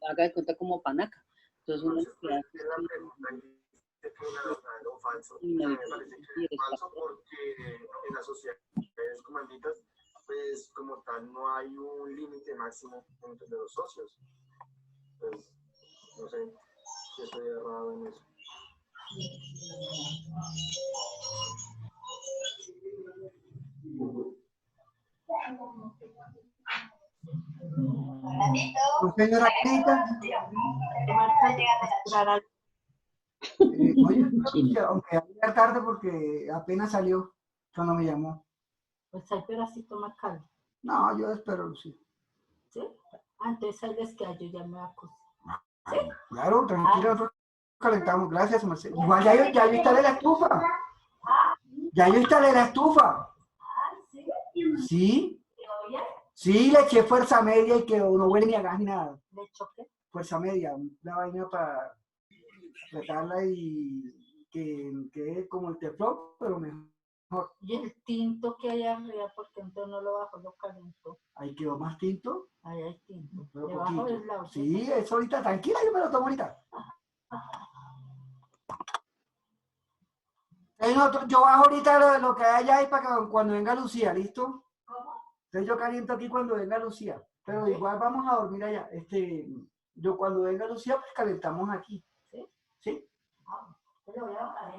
Haga de cuenta como panaca. Entonces uno queda la pregunta que tiene verdadero o falso. Me parece que es falso porque en las sociedades comanditas, pues como tal, no hay un límite máximo entre los socios. Pues, no sé si estoy errado en eso. Señora Anita, oye, aunque ya tarde porque apenas salió cuando me llamó. Pues hay pedacito más caldo. No, yo espero, sí. ¿Sí? Antes sales que yo ya me acosé. ¿Sí? Claro, tranquilo, nosotros calentamos. Gracias, Marcelo. Igual ya yo instalé la estufa. Ya yo instalé la estufa. ¿Sí? Sí, le eché fuerza media y que no huele ni a gas ni nada. ¿Le echó qué? Fuerza media, una vaina para tratarla y que quede como el teflón, pero mejor. Y el tinto que hay arriba, porque entonces no lo bajo, lo calentó. Ahí quedó más tinto. Ahí hay tinto. Pero Debajo poquito. del lado. Sí, eso ahorita, tranquila, yo me lo tomo ahorita. Yo bajo ahorita lo que hay allá y para que cuando venga Lucía, ¿listo? Entonces yo caliento aquí cuando venga Lucía. Pero igual vamos a dormir allá. Yo cuando venga Lucía, pues calentamos aquí. ¿Sí? ¿Sí?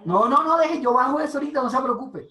No, No, deje, yo bajo eso ahorita, no se preocupe.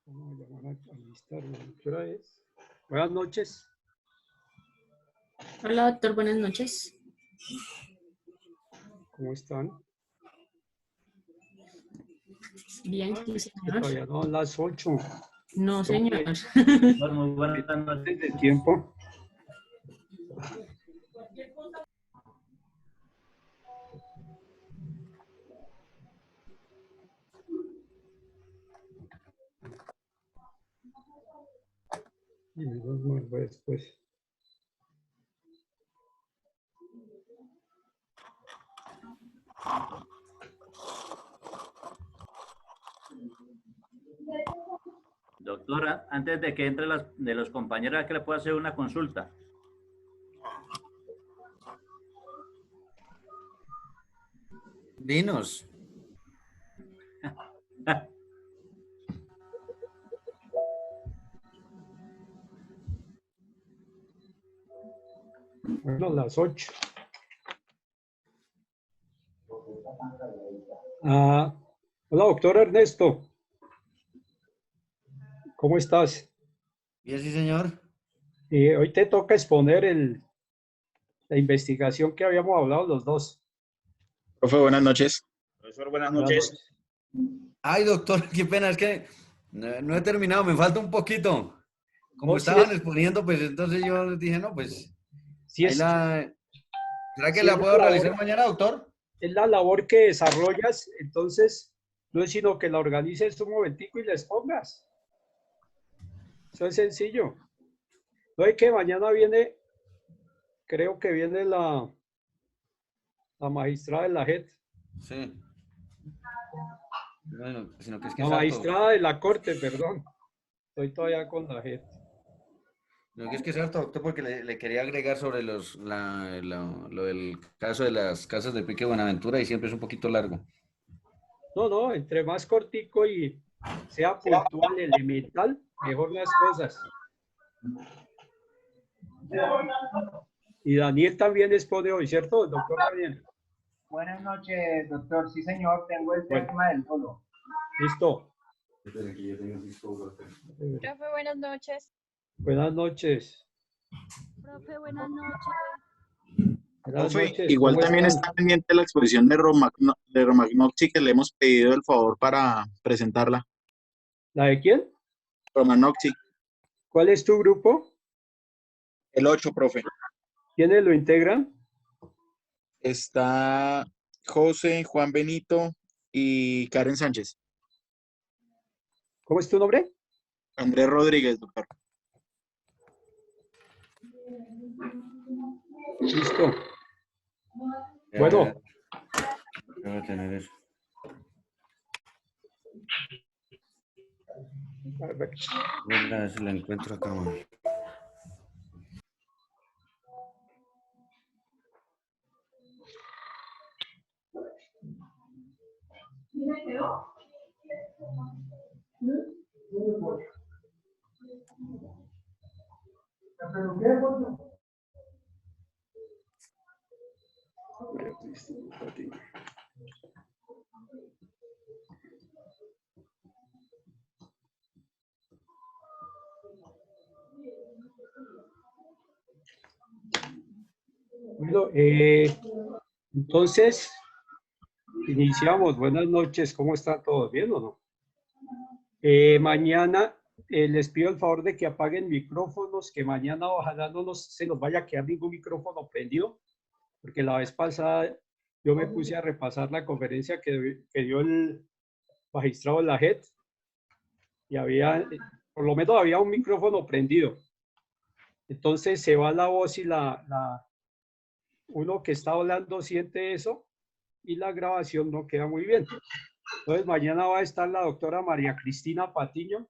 Vamos a llamar a alistar. ¿Qué hora es? Buenas noches. Hola, doctor, buenas noches. ¿Cómo están? Bien, sí, Que señor. todavía no son las 8. No, señor. Muy buenas noches. De tiempo. Y dos más después. Doctora, antes de que entre de los compañeros, que le puedo hacer una consulta. Dinos. Bueno, las 8. Hola, doctor Ernesto. ¿Cómo estás? Bien, sí, señor. Hoy te toca exponer la investigación que habíamos hablado los dos. Profe, buenas noches. Profesor, buenas noches. Ay, doctor, qué pena, es que no he terminado, me falta un poquito. Como Oh, estaban sí, exponiendo, pues entonces yo dije, no, pues sí ahí es, ¿será que sí la es puedo la realizar labor, mañana, doctor? es la labor que desarrollas, entonces no es sino que la organices un momentico y la expongas. Eso es sencillo. No hay que mañana viene, creo que viene la magistrada de la JET, Sí. Bueno, sino que es la magistrada de la Corte, perdón. Estoy todavía con la JET. No, que es harto, doctor, porque le quería agregar sobre lo del caso de las casas de Pique Buenaventura y siempre es un poquito largo. No, entre más cortico y sea puntual, elemental, mejor las cosas. Y Daniel también expone hoy, ¿cierto, doctor Daniel? Buenas noches, doctor. Sí, señor, tengo el tema del dolo. Listo. Profe, buenas noches. Buenas noches. Profe, buenas noches. Buenas Profe, noches. igual ¿Cómo también están? está pendiente la exposición de Romagnozzi que le hemos pedido el favor para presentarla. ¿La de quién? Romagnozzi, ¿Cuál es tu grupo? el 8, profe. ¿Quiénes lo integran? Está José, Juan Benito y Karen Sánchez. ¿Cómo es tu nombre? Andrés Rodríguez, doctor. Listo. Bueno. Voy a tener eso. Perfecto. Voy a ver si la encuentro acá. Man. Bueno, entonces, iniciamos. Buenas noches. ¿Cómo están todos? ¿Bien o no? Mañana les pido el favor de que apaguen micrófonos, que mañana ojalá no se nos vaya a quedar ningún micrófono prendido, porque la vez pasada yo me puse a repasar la conferencia que dio el magistrado de la JET y había, por lo menos había un micrófono prendido. Entonces se va la voz y uno que está hablando siente eso y la grabación no queda muy bien. Entonces mañana va a estar la doctora María Cristina Patiño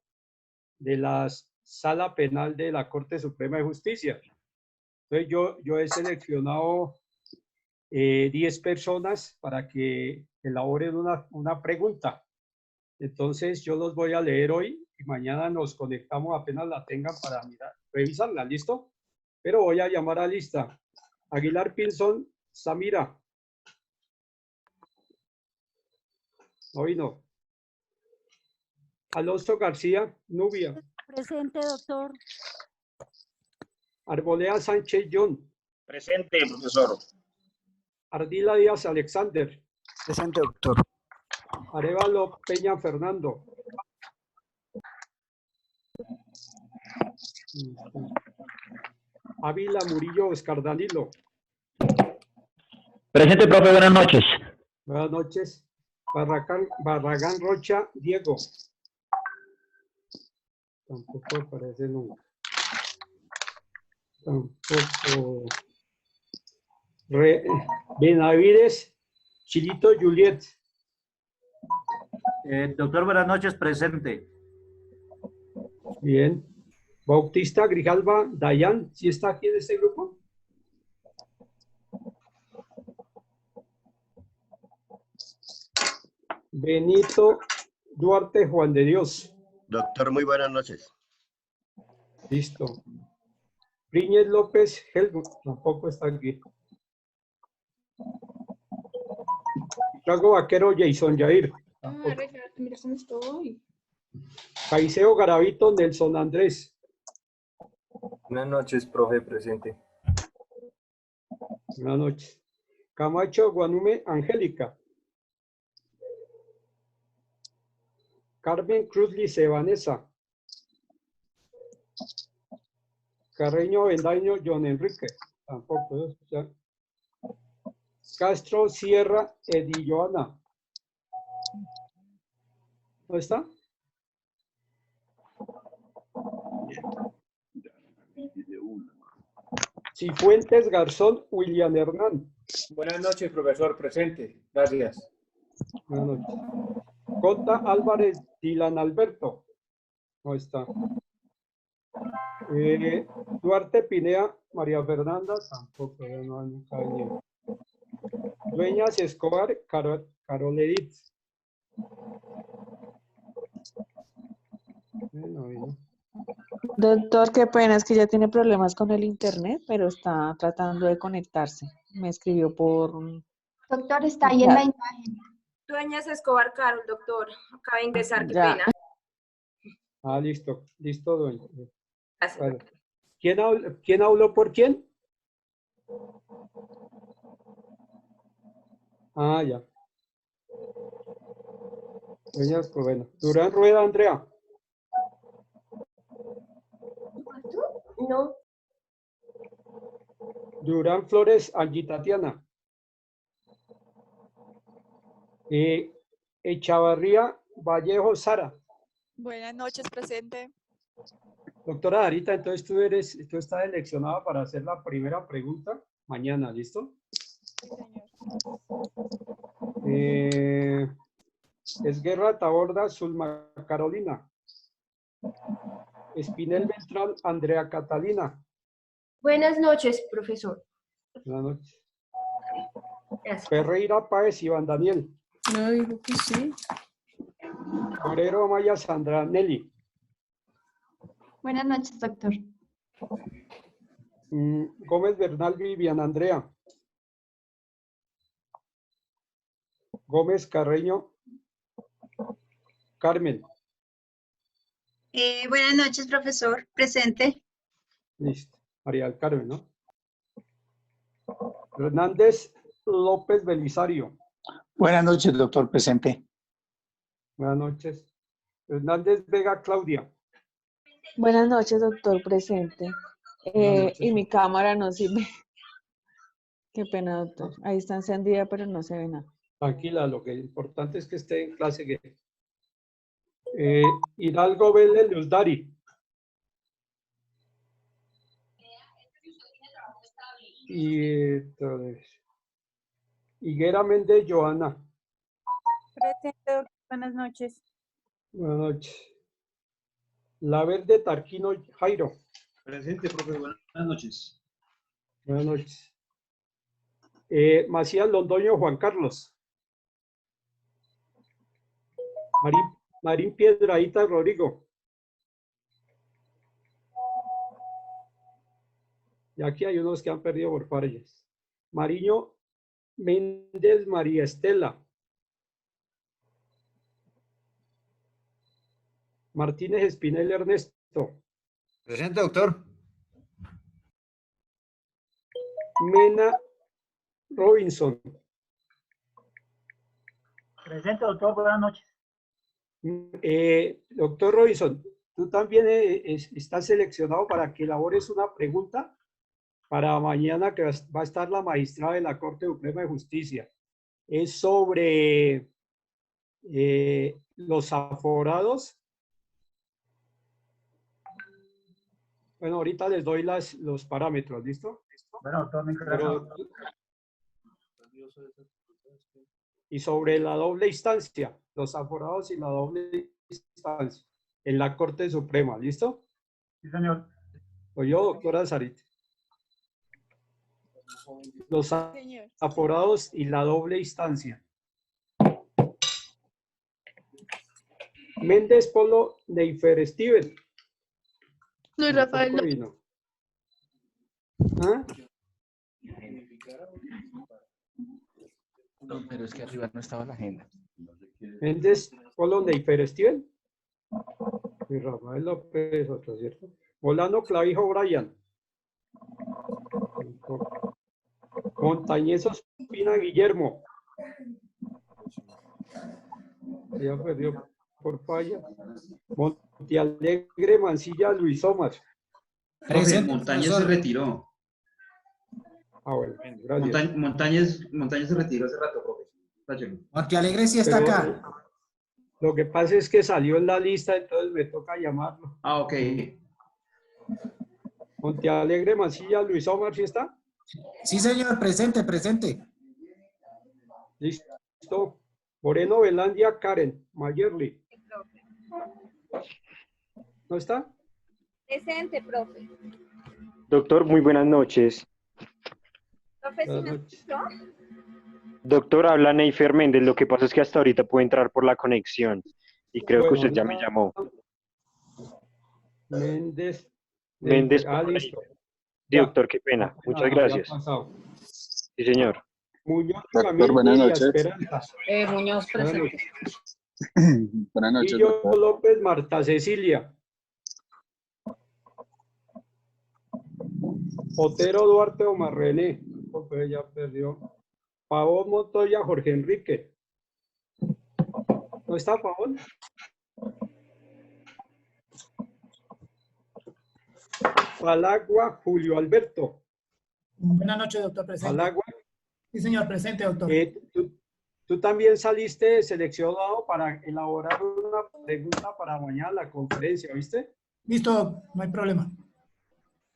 de la Sala Penal de la Corte Suprema de Justicia. Entonces yo he seleccionado 10 personas para que elaboren una pregunta. Entonces yo los voy a leer hoy y mañana nos conectamos apenas la tengan para mirar, revisarla, ¿listo? Pero voy a llamar a lista. Aguilar Pinzón, Samira. Hoy no. Alonso García, Nubia. Presente, doctor. Arboleda Sánchez John. Presente, profesor. Ardila Díaz Alexander. Presente, doctor. Arevalo Peña Fernando. Ávila Murillo Oscar Danilo. Presente, profe, buenas noches. Buenas noches. Barragán Rocha Diego. Tampoco aparece nunca. Tampoco. Benavides Chilito Juliet. Doctor, buenas noches, presente. Bien. Bautista Grijalva Dayan, ¿sí está aquí en este grupo? Benito Duarte Juan de Dios. Doctor, muy buenas noches. Listo. Príñez López Helmut, tampoco está aquí. Chicago Vaquero Jason Jair. Tampoco. Mira cómo estoy. Caicedo Garavito Nelson Andrés. Buenas noches, profe, presente. Buenas noches. Camacho Guanume Angélica. Carmen Cruz Lice Vanessa. Carreño Vendaño John Enrique. Tampoco. ¿Ya? Castro Sierra Edi Joana. ¿Dónde está? Cifuentes Garzón William Hernán. Buenas noches, profesor, presente. Gracias. Buenas noches. Cota Álvarez Dylan Alberto. ¿Dónde está? Duarte Pinea María Fernanda. Tampoco, no, nunca ha venido. Dueñas Escobar Carol Edith. No. Doctor, qué pena, es que ya tiene problemas con el internet, pero está tratando de conectarse. Me escribió por... Doctor, está ahí en la imagen. Dueñas Escobar Carol, doctor. Acaba de ingresar, qué Ya. pena. Ah, listo, doña. Gracias. Vale. ¿Quién habló por quién? Ah, ya. Pues bueno. Durán Rueda Andrea. No. Durán Flores Angie Tatiana. Echavarría Vallejo Sara. Buenas noches, presente. Doctora Darita, entonces tú estás seleccionada para hacer la primera pregunta mañana, ¿listo? Sí, señor. Esguerra Taborda Zulma Carolina. Espinel Beltrán Andrea Catalina. Buenas noches, profesor. Buenas noches. Gracias. Ferreira Páez Iván Daniel. No, digo que sí. Morero Maya Sandra Nelly. Buenas noches, doctor. Gómez Bernal Vivian Andrea. Gómez Carreño Carmen. Buenas noches, profesor. Presente. Listo. María del Carmen, ¿no? Hernández López Belisario. Buenas noches, doctor. Presente. Buenas noches. Hernández Vega Claudia. Buenas noches, doctor, presente. Y mi cámara no sirve. Qué pena, doctor. Ahí está encendida, pero no se ve nada. Tranquila, lo que es importante es que esté en clase. Hidalgo Vélez Leusdari. Y entonces, Higuera Méndez Joana. Presente, doctor. Buenas noches. Buenas noches. La Verde Tarquino Jairo. Presente, profe. Buenas noches. Buenas noches. Macías Londoño Juan Carlos. Marín Piedradita Rodrigo. Y aquí hay unos que han perdido por fallas. Mariño Méndez María Estela. Martínez Espinel Ernesto. Presente, doctor. Mena Robinson. Presente, doctor. Buenas noches. Doctor Robinson, tú también estás seleccionado para que elabores una pregunta para mañana, que va a estar la magistrada de la Corte Suprema de Justicia. Es sobre los aforados. Bueno, ahorita les doy los parámetros, ¿listo? Bueno, doctor, Pero, y sobre la doble instancia, los aforados y la doble instancia, en la Corte Suprema, ¿listo? Sí, señor. Oye, doctora Sarita. Los Señor. aforados y la doble instancia. Méndez Polo Neifer Steven. Luis Rafael Tampoco López. vino. ¿Ah? No, pero es que arriba no estaba la agenda. Méndez Polo Neifer Steven. Y Rafael López, otro, ¿cierto? Molano Clavijo Brian. Montañez Ospina Guillermo. Ya perdió por falla. Montealegre Mancilla Luis Omar. Presente, Montañez se retiró. Ah, bueno, gracias. Montañez se retiró hace rato, profe. Táchelo. Montealegre sí está Pero, acá. Lo que pasa es que salió en la lista, entonces me toca llamarlo. Ah, ok. Montealegre Mancilla Luis Omar, ¿sí está? Sí, señor, presente, presente. Listo. Moreno Velandia Karen Mayerly. ¿No está? Presente, profe. Doctor, muy buenas noches. Profe, ¿sí me escuchó? Doctor, habla Neifer Méndez. Lo que pasa es que hasta ahorita puedo entrar por la conexión y creo que usted ya me llamó. Méndez. Méndez. Listo. Sí, doctor, qué pena. Muchas gracias. Sí, señor. Muñoz, Doctor, buenas noches. Muñoz, presente. Buenas noches, Guillo doctor. López Marta Cecilia. Otero Duarte Omar René. Porque ya perdió. Pavón Montoya Jorge Enrique. ¿No está Pavón? Palagua Julio Alberto. Buenas noches, doctor, presente. Palagua. Sí, señor, presente, doctor. Tú también saliste seleccionado para elaborar una pregunta para mañana la conferencia, ¿viste? Listo, no hay problema.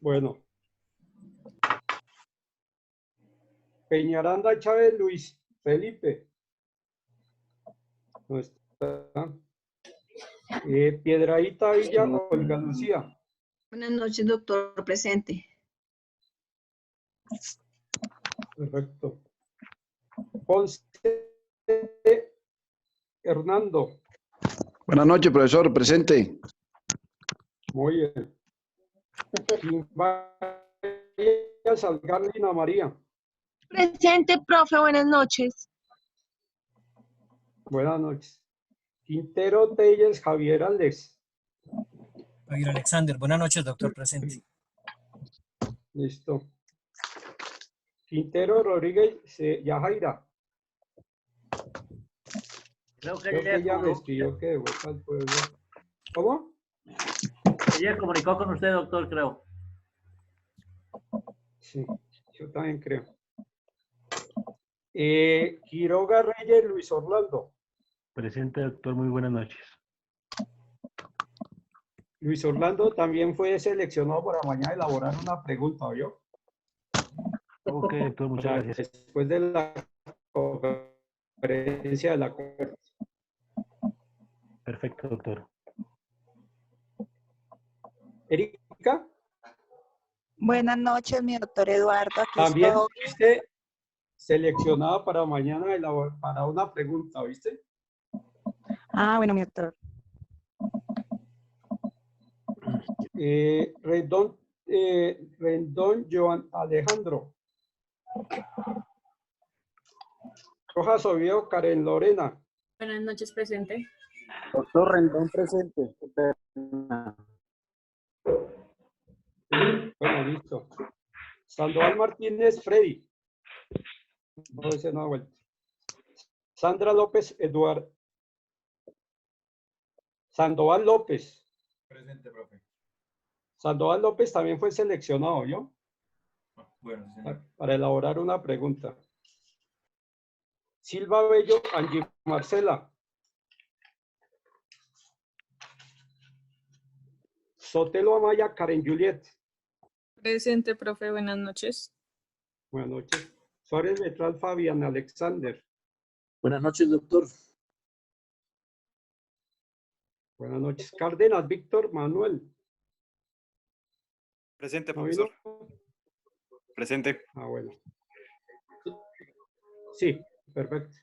Bueno. Peñaranda Chávez Luis Felipe. No está. Piedrahíta Villa Olga Lucía. Buenas noches, doctor, presente. Perfecto. Ponce Hernando. Buenas noches, profesor, presente. Muy bien. Salgar Lina María. Presente, profe, buenas noches. Buenas noches. Quintero Telles Javier Alex. Javier Alexander, buenas noches, doctor, presente. Listo. Quintero Rodríguez Yajaira. Creo que Creo que ya me escribió que de vuelta al pueblo. ¿Cómo? Ella comunicó con usted, doctor, creo. Sí, yo también creo. Quiroga Reyes Luis Orlando. Presente, doctor, muy buenas noches. Luis Orlando también fue seleccionado para mañana elaborar una pregunta, ¿oyó? Ok, doctor, muchas gracias. Después de la conferencia de la conferencia. Perfecto, doctor. Erika. Buenas noches, mi doctor Eduardo. Aquí También estoy. fuiste seleccionada para mañana para una pregunta, ¿viste? Ah, bueno, mi doctor. Rendón Joan Alejandro. Rojas Oviedo Karen Lorena. Buenas noches, presente. Doctor Rendón, presente. Bueno, listo. Sandoval Martínez Freddy. No, ese no ha vuelto. Sandra López Eduardo. Sandoval López. Presente, profe. Sandoval López también fue seleccionado, ¿yo? Bueno, señor. Para elaborar una pregunta. Silva Bello, Angie Marcela. Sotelo Amaya, Karen Juliet. Presente, profe. Buenas noches. Buenas noches. Suárez Letral Fabián Alexander. Buenas noches, doctor. Buenas noches. Cárdenas Víctor Manuel. Presente, ¿No profesor. vino? Presente. Ah, bueno. Sí, perfecto.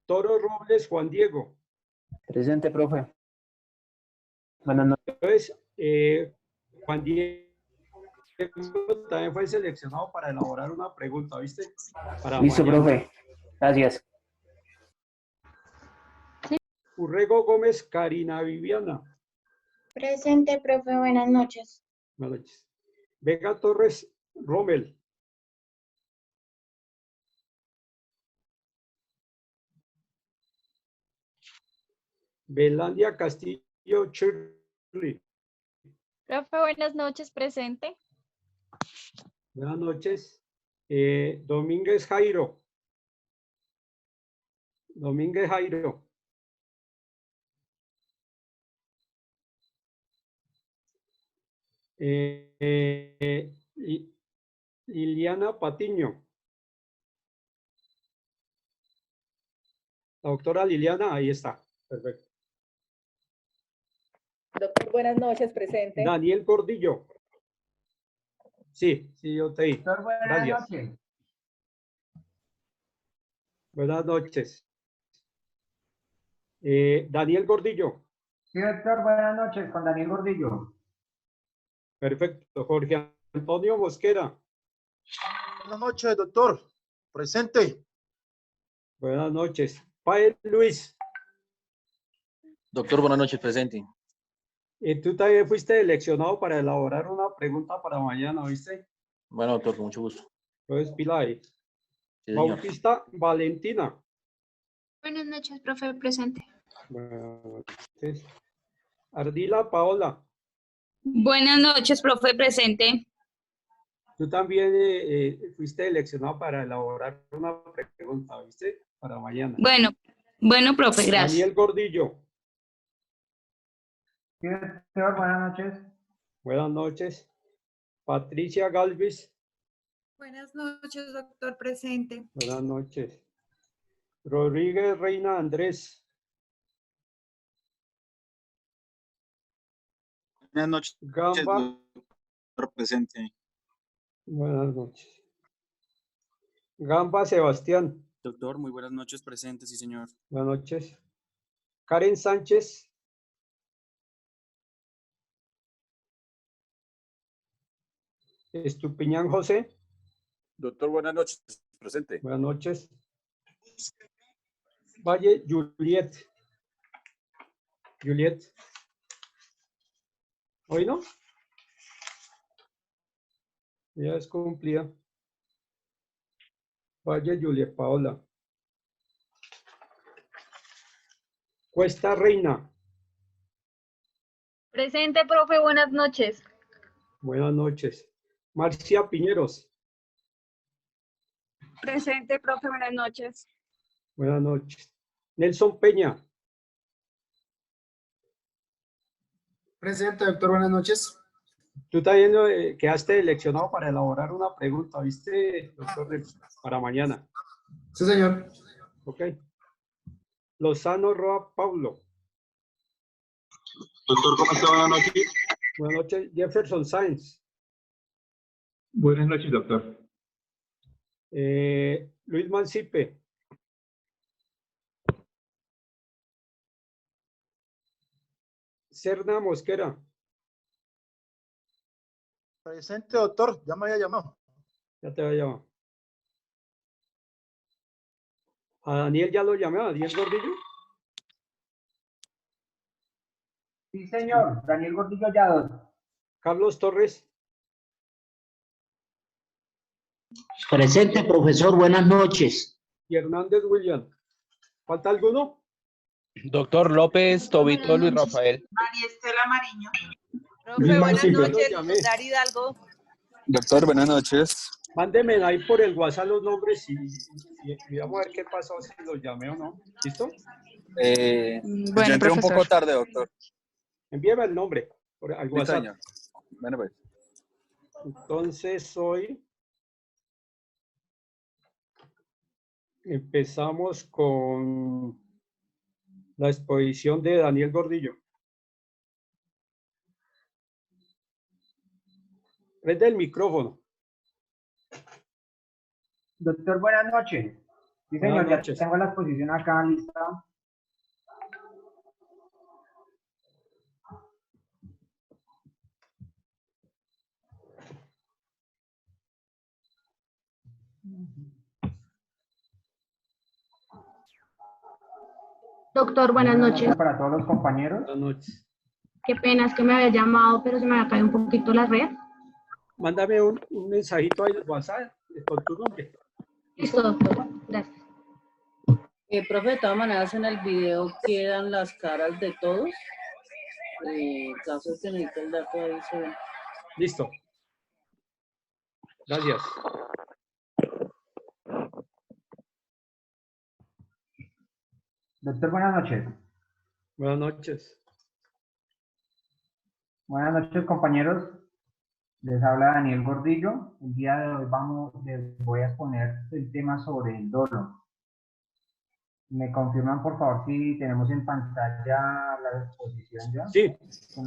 Toro Robles Juan Diego. Presente, profe. Buenas noches. Entonces, Juan Diego también fue seleccionado para elaborar una pregunta, ¿viste? Para Listo, mañana. profe. Gracias. Urrego Gómez Karina Viviana. Presente, profe. Buenas noches. Buenas noches. Vega Torres Rommel. Belandia Castillo Shirley. Profe, buenas noches, presente. Buenas noches. Domínguez Jairo. Domínguez Jairo. Liliana Patiño. La doctora Liliana, ahí está. Perfecto. Doctor, buenas noches, presente. Daniel Gordillo. Sí, yo te di. Doctor, buenas Gracias. noches. Buenas noches. Daniel Gordillo. Sí, doctor, buenas noches, con Daniel Gordillo. Perfecto. Jorge Antonio Mosquera. Buenas noches, doctor. Presente. Buenas noches. Pael Luis. Doctor, buenas noches, presente. Tú también fuiste seleccionado para elaborar una pregunta para mañana, ¿viste? Bueno, doctor, con mucho gusto. Entonces, pila ahí. Sí, señor. Bautista Valentina. Buenas noches, profe. Presente. Buenas noches. Ardila Paola. Buenas noches, profe, presente. Tú también fuiste seleccionado para elaborar una pregunta, ¿viste? Para mañana. Bueno, profe, gracias. Daniel Gordillo. Sí, doctor, buenas noches. Buenas noches. Patricia Galvis. Buenas noches, doctor, presente. Buenas noches. Rodríguez Reina Andrés. Buenas noches, Gamba. doctor presente. Buenas noches. Gamba Sebastián. Doctor, muy buenas noches, presente, sí, señor. Buenas noches. Karen Sánchez. Estupiñán José. Doctor, buenas noches, presente. Buenas noches. Valle Juliet. Juliet. ¿Hoy no? Ya es cumplida. Valle Juliet Paola. Cuesta Reina. Presente, profe, buenas noches. Buenas noches. Marcia Piñeros. Presente, profe, buenas noches. Buenas noches. Nelson Peña. Presente, doctor, buenas noches. Tú también quedaste seleccionado para elaborar una pregunta, ¿viste, doctor? Para mañana. Sí, señor. Ok. Lozano Roa Paulo. Doctor, ¿cómo está? Buenas noches. Buenas noches. Jefferson Sáenz. Buenas noches, doctor. Luis Mancipe. Serna Mosquera. Presente, doctor. Ya me había llamado. Ya te había llamado. A Daniel ya lo llamé, a Daniel Gordillo. Sí, señor. Daniel Gordillo Llado. Carlos Torres. Presente, profesor. Buenas noches. Y Hernández William. ¿Falta alguno? Doctor López, Tobito, Luis Rafael. María Estela Mariño. Profe, buenas Mancipe. noches. Lo llamé. Dar Hidalgo. Doctor, buenas noches. Mándenme ahí por el WhatsApp los nombres y vamos a ver qué pasó, si los llamé o no. ¿Listo? Yo entré un poco tarde, doctor. Envíeme el nombre al Listo, WhatsApp. señor. Bueno, pues. Entonces hoy empezamos con la exposición de Daniel Gordillo. Prende el micrófono. Doctor, buenas noches. Sí, señor, Buenas noches. ya tengo la exposición acá lista. Doctor, buenas noches. Para todos los compañeros. Buenas noches. Qué pena, es que me había llamado, pero se me había caído un poquito la red. Mándame un mensajito ahí en WhatsApp con tu nombre. Listo, doctor. Gracias. Profe, de todas maneras en el video quedan las caras de todos. En caso de que necesite el dato ahí se ve. Listo. Gracias. Doctor, buenas noches. Buenas noches. Buenas noches, compañeros. Les habla Daniel Gordillo. El día de hoy les voy a exponer el tema sobre el dolo. ¿Me confirman, por favor, si tenemos en pantalla la exposición ya? Sí. Sí,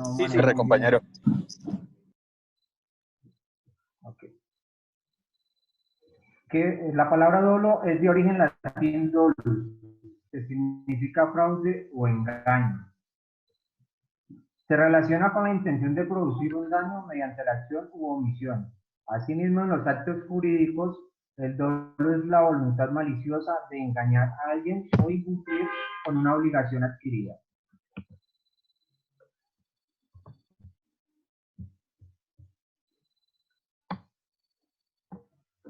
compañero. Ok. La palabra dolo es de origen latín dolus, que significa fraude o engaño. Se relaciona con la intención de producir un daño mediante la acción u omisión. Asimismo, en los actos jurídicos, el dolo es la voluntad maliciosa de engañar a alguien o incumplir con una obligación adquirida.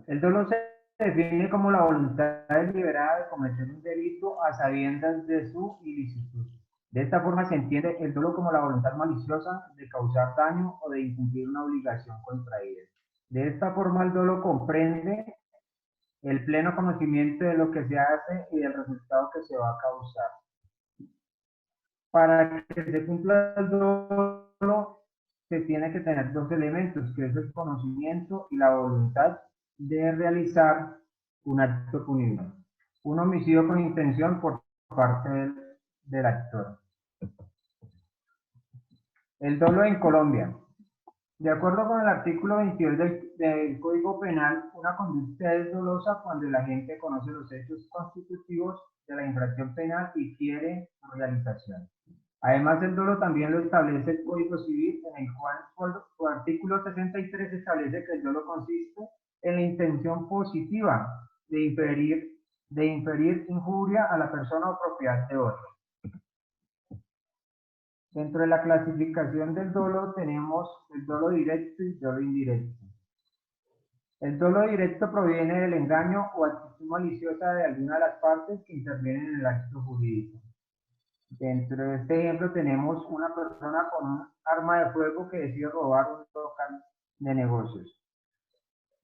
El dolo se define como la voluntad deliberada de cometer un delito a sabiendas de su ilicitud. De esta forma se entiende el dolo como la voluntad maliciosa de causar daño o de incumplir una obligación contraída. De esta forma el dolo comprende el pleno conocimiento de lo que se hace y del resultado que se va a causar. Para que se cumpla el dolo se tiene que tener dos elementos, que es el conocimiento y la voluntad de realizar un acto punible. Un homicidio con intención por parte del actor. El dolo en Colombia. De acuerdo con el artículo 22 del Código Penal, una conducta es dolosa cuando el agente conoce los hechos constitutivos de la infracción penal y quiere su realización. Además, el dolo también lo establece el Código Civil, en el cual su artículo 63 establece que el dolo consiste en la intención positiva de inferir injuria a la persona o propiedad de otro. Dentro de la clasificación del dolo tenemos el dolo directo y el dolo indirecto. El dolo directo proviene del engaño o actitud maliciosa de alguna de las partes que intervienen en el acto jurídico. Dentro de este ejemplo tenemos una persona con un arma de fuego que decide robar un local de negocios.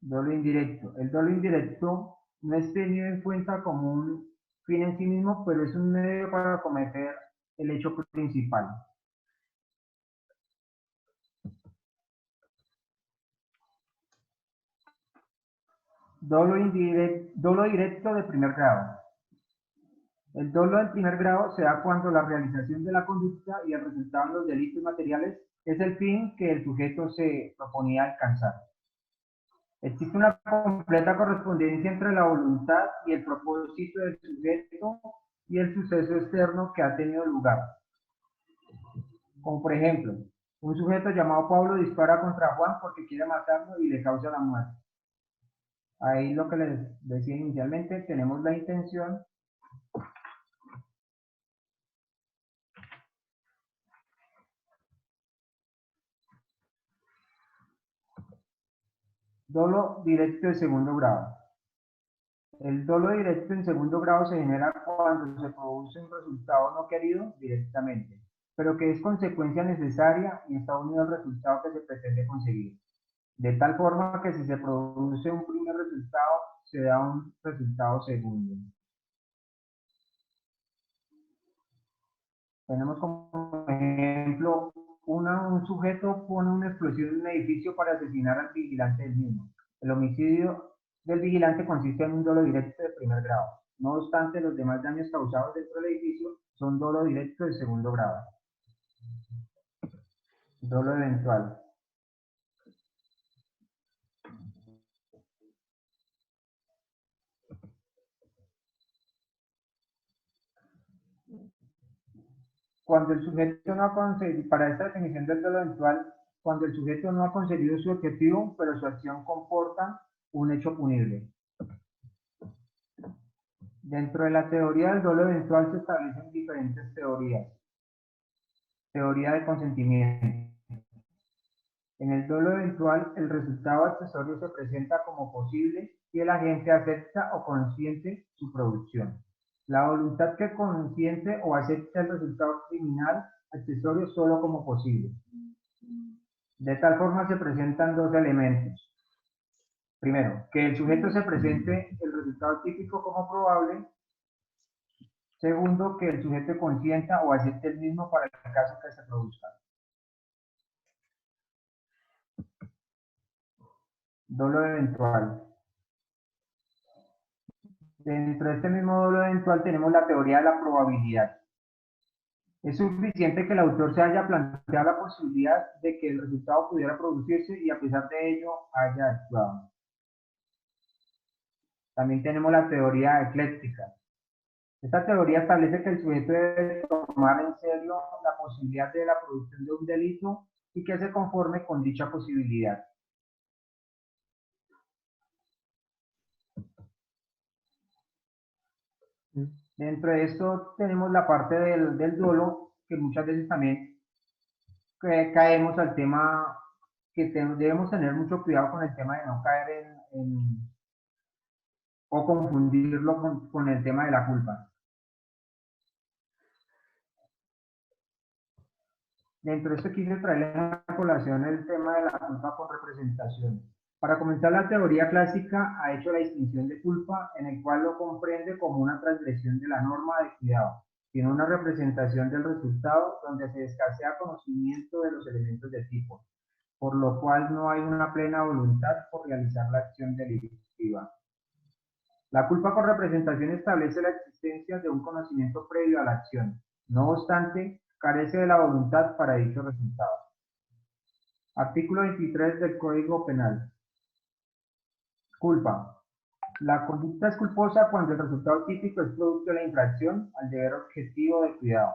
Dolo indirecto. El dolo indirecto no es tenido en cuenta como un fin en sí mismo, pero es un medio para cometer el hecho principal. Dolo directo de primer grado. El dolo de primer grado se da cuando la realización de la conducta y el resultado de los delitos materiales es el fin que el sujeto se proponía alcanzar. Existe una completa correspondencia entre la voluntad y el propósito del sujeto y el suceso externo que ha tenido lugar. Como por ejemplo, un sujeto llamado Pablo dispara contra Juan porque quiere matarlo y le causa la muerte. Ahí lo que les decía inicialmente, tenemos la intención dolo directo de segundo grado. El dolo directo en segundo grado se genera cuando se produce un resultado no querido directamente, pero que es consecuencia necesaria y está unido al resultado que se pretende conseguir. De tal forma que si se produce un primer resultado, se da un resultado segundo. Tenemos como ejemplo un sujeto pone una explosión en un edificio para asesinar al vigilante del mismo. El homicidio del vigilante consiste en un dolo directo de primer grado. No obstante, los demás daños causados dentro del edificio son dolo directo de segundo grado. Dolo eventual. Cuando el sujeto no ha conseguido, para esta definición del dolo eventual, cuando el sujeto no ha conseguido su objetivo, pero su acción comporta un hecho punible. Dentro de la teoría del dolo eventual se establecen diferentes teorías. Teoría de consentimiento. En el dolo eventual, el resultado accesorio se presenta como posible si el agente acepta o consiente su producción. La voluntad que consiente o acepta el resultado criminal accesorio solo como posible. De tal forma se presentan dos elementos. Primero, que el sujeto se presente el resultado típico como probable. Segundo, que el sujeto consienta o acepte el mismo para el caso que se produzca. Dolo eventual. Dentro de este mismo dolo eventual tenemos la teoría de la probabilidad. Es suficiente que el autor se haya planteado la posibilidad de que el resultado pudiera producirse y a pesar de ello haya actuado. También tenemos la teoría ecléctica. Esta teoría establece que el sujeto debe tomar en serio la posibilidad de la producción de un delito y que se conforme con dicha posibilidad. Dentro de esto tenemos la parte del dolo, que muchas veces también caemos al tema que debemos tener mucho cuidado con el tema de no caer o confundirlo con el tema de la culpa. Dentro de esto quise traer a colación el tema de la culpa con representación. Para comenzar, la teoría clásica ha hecho la distinción de culpa, en el cual lo comprende como una transgresión de la norma de cuidado, tiene una representación del resultado donde se escasea conocimiento de los elementos del tipo, por lo cual no hay una plena voluntad por realizar la acción delictiva. La culpa con representación establece la existencia de un conocimiento previo a la acción, no obstante, carece de la voluntad para dicho resultado. Artículo 23 del Código Penal. Culpa. La conducta es culposa cuando el resultado típico es producto de la infracción al deber objetivo de cuidado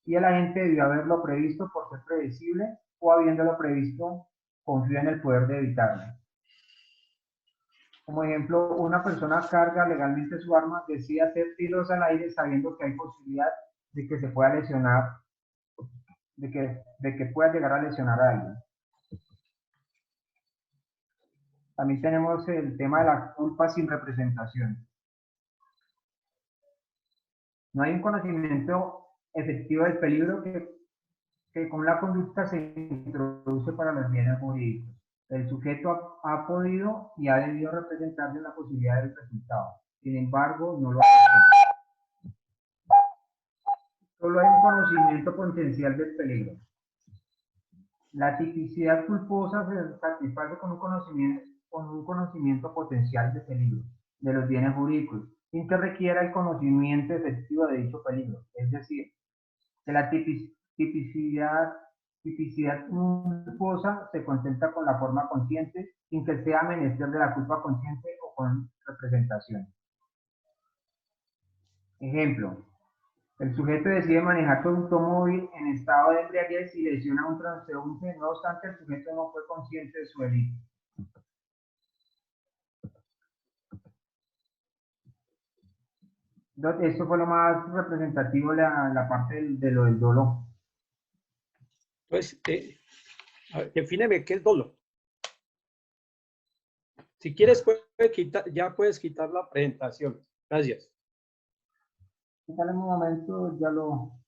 y el agente debió haberlo previsto por ser previsible o habiéndolo previsto confía en el poder de evitarlo. Como ejemplo, una persona carga legalmente su arma, decide hacer tiros al aire sabiendo que hay posibilidad de que se pueda lesionar, de que pueda llegar a lesionar a alguien. También tenemos el tema de la culpa sin representación. No hay un conocimiento efectivo del peligro que con la conducta se introduce para los bienes jurídicos. El sujeto ha podido y ha debido representarse la posibilidad del resultado. Sin embargo, no lo ha hecho. Solo hay un conocimiento potencial del peligro. La tipicidad culposa se satisface con un conocimiento potencial de peligro de los bienes jurídicos, sin que requiera el conocimiento efectivo de dicho peligro. Es decir, que la tipicidad culposa se contenta con la forma consciente, sin que sea menester de la culpa consciente o con representación. Ejemplo. El sujeto decide manejar su automóvil en estado de embriaguez y lesiona a un transeúnte, no obstante el sujeto no fue consciente de su delito. Esto fue lo más representativo de la parte de lo del dolo. Pues, defíneme qué es dolo. Si quieres, ya puedes quitar la presentación. Gracias. Dale un momento, ya lo...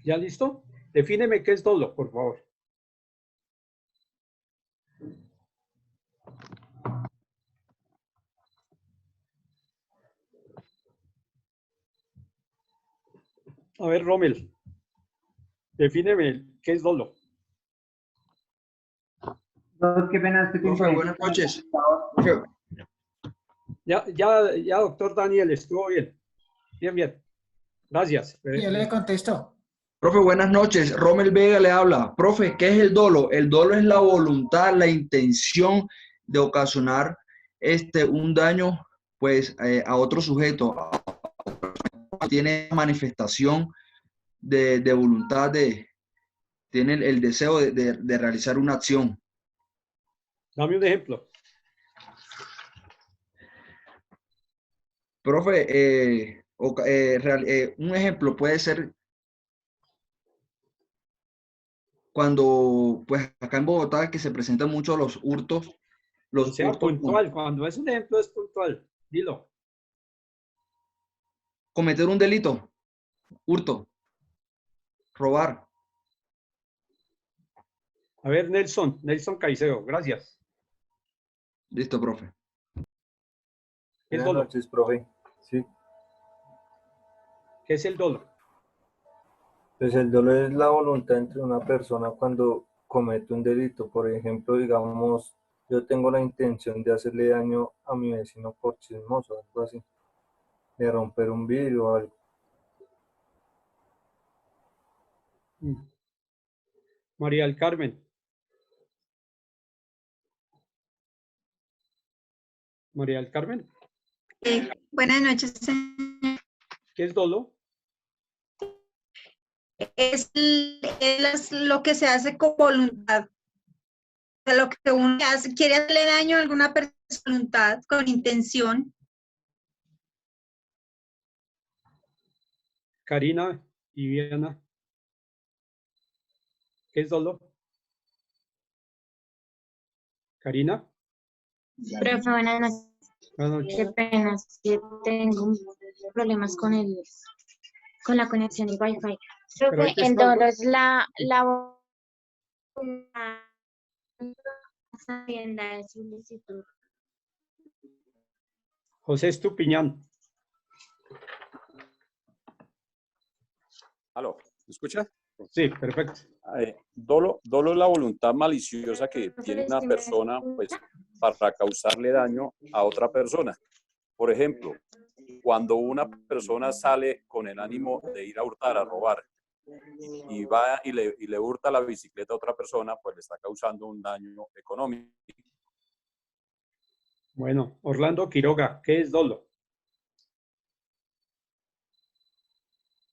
¿Ya listo? Defíneme qué es dolo, por favor. A ver, Rommel, defíneme qué es dolo. Qué pena, estoy Profe, buenas noches. Profe, Ya, doctor Daniel, estuvo bien. Bien. Gracias. yo le contesto. Profe, buenas noches. Rommel Vega le habla. Profe, ¿qué es el dolo? El dolo es la voluntad, la intención de ocasionar un daño pues a otro sujeto. Tiene manifestación de voluntad, tiene el deseo de realizar una acción. Dame un ejemplo. Profe, un ejemplo puede ser cuando, pues acá en Bogotá, que se presentan mucho los hurtos. O sea, puntual. Cuando es un ejemplo es puntual. Dilo. Cometer un delito, hurto, robar. A ver, Nelson Caicedo, gracias. Listo, profe. ¿Qué es Buenas dolo? noches, profe. Sí, ¿Qué es el dolo? pues el dolo es la voluntad entre una persona cuando comete un delito. Por ejemplo, digamos, yo tengo la intención de hacerle daño a mi vecino por chismoso, algo así, de romper un vidrio o algo. María del Carmen. María del Carmen. Buenas noches, señor. ¿Qué es dolo? Es lo que se hace con voluntad. De lo que uno hace, quiere hacerle daño a alguna persona con voluntad, con intención. Karina y Viviana. ¿Qué es dolo? Karina. Profe, buenas noches. Buenas noches. Qué pena, es que tengo problemas con la conexión y Wi-Fi. Profe, el dolo es la sabienda de solicitud. José Estupiñán. ¿Aló? ¿Me escucha? Sí, perfecto. Dolo es la voluntad maliciosa que tiene una persona pues, para causarle daño a otra persona. Por ejemplo, cuando una persona sale con el ánimo de ir a hurtar, a robar, y va y le hurta la bicicleta a otra persona, pues le está causando un daño económico. Bueno, Orlando Quiroga, ¿qué es dolo?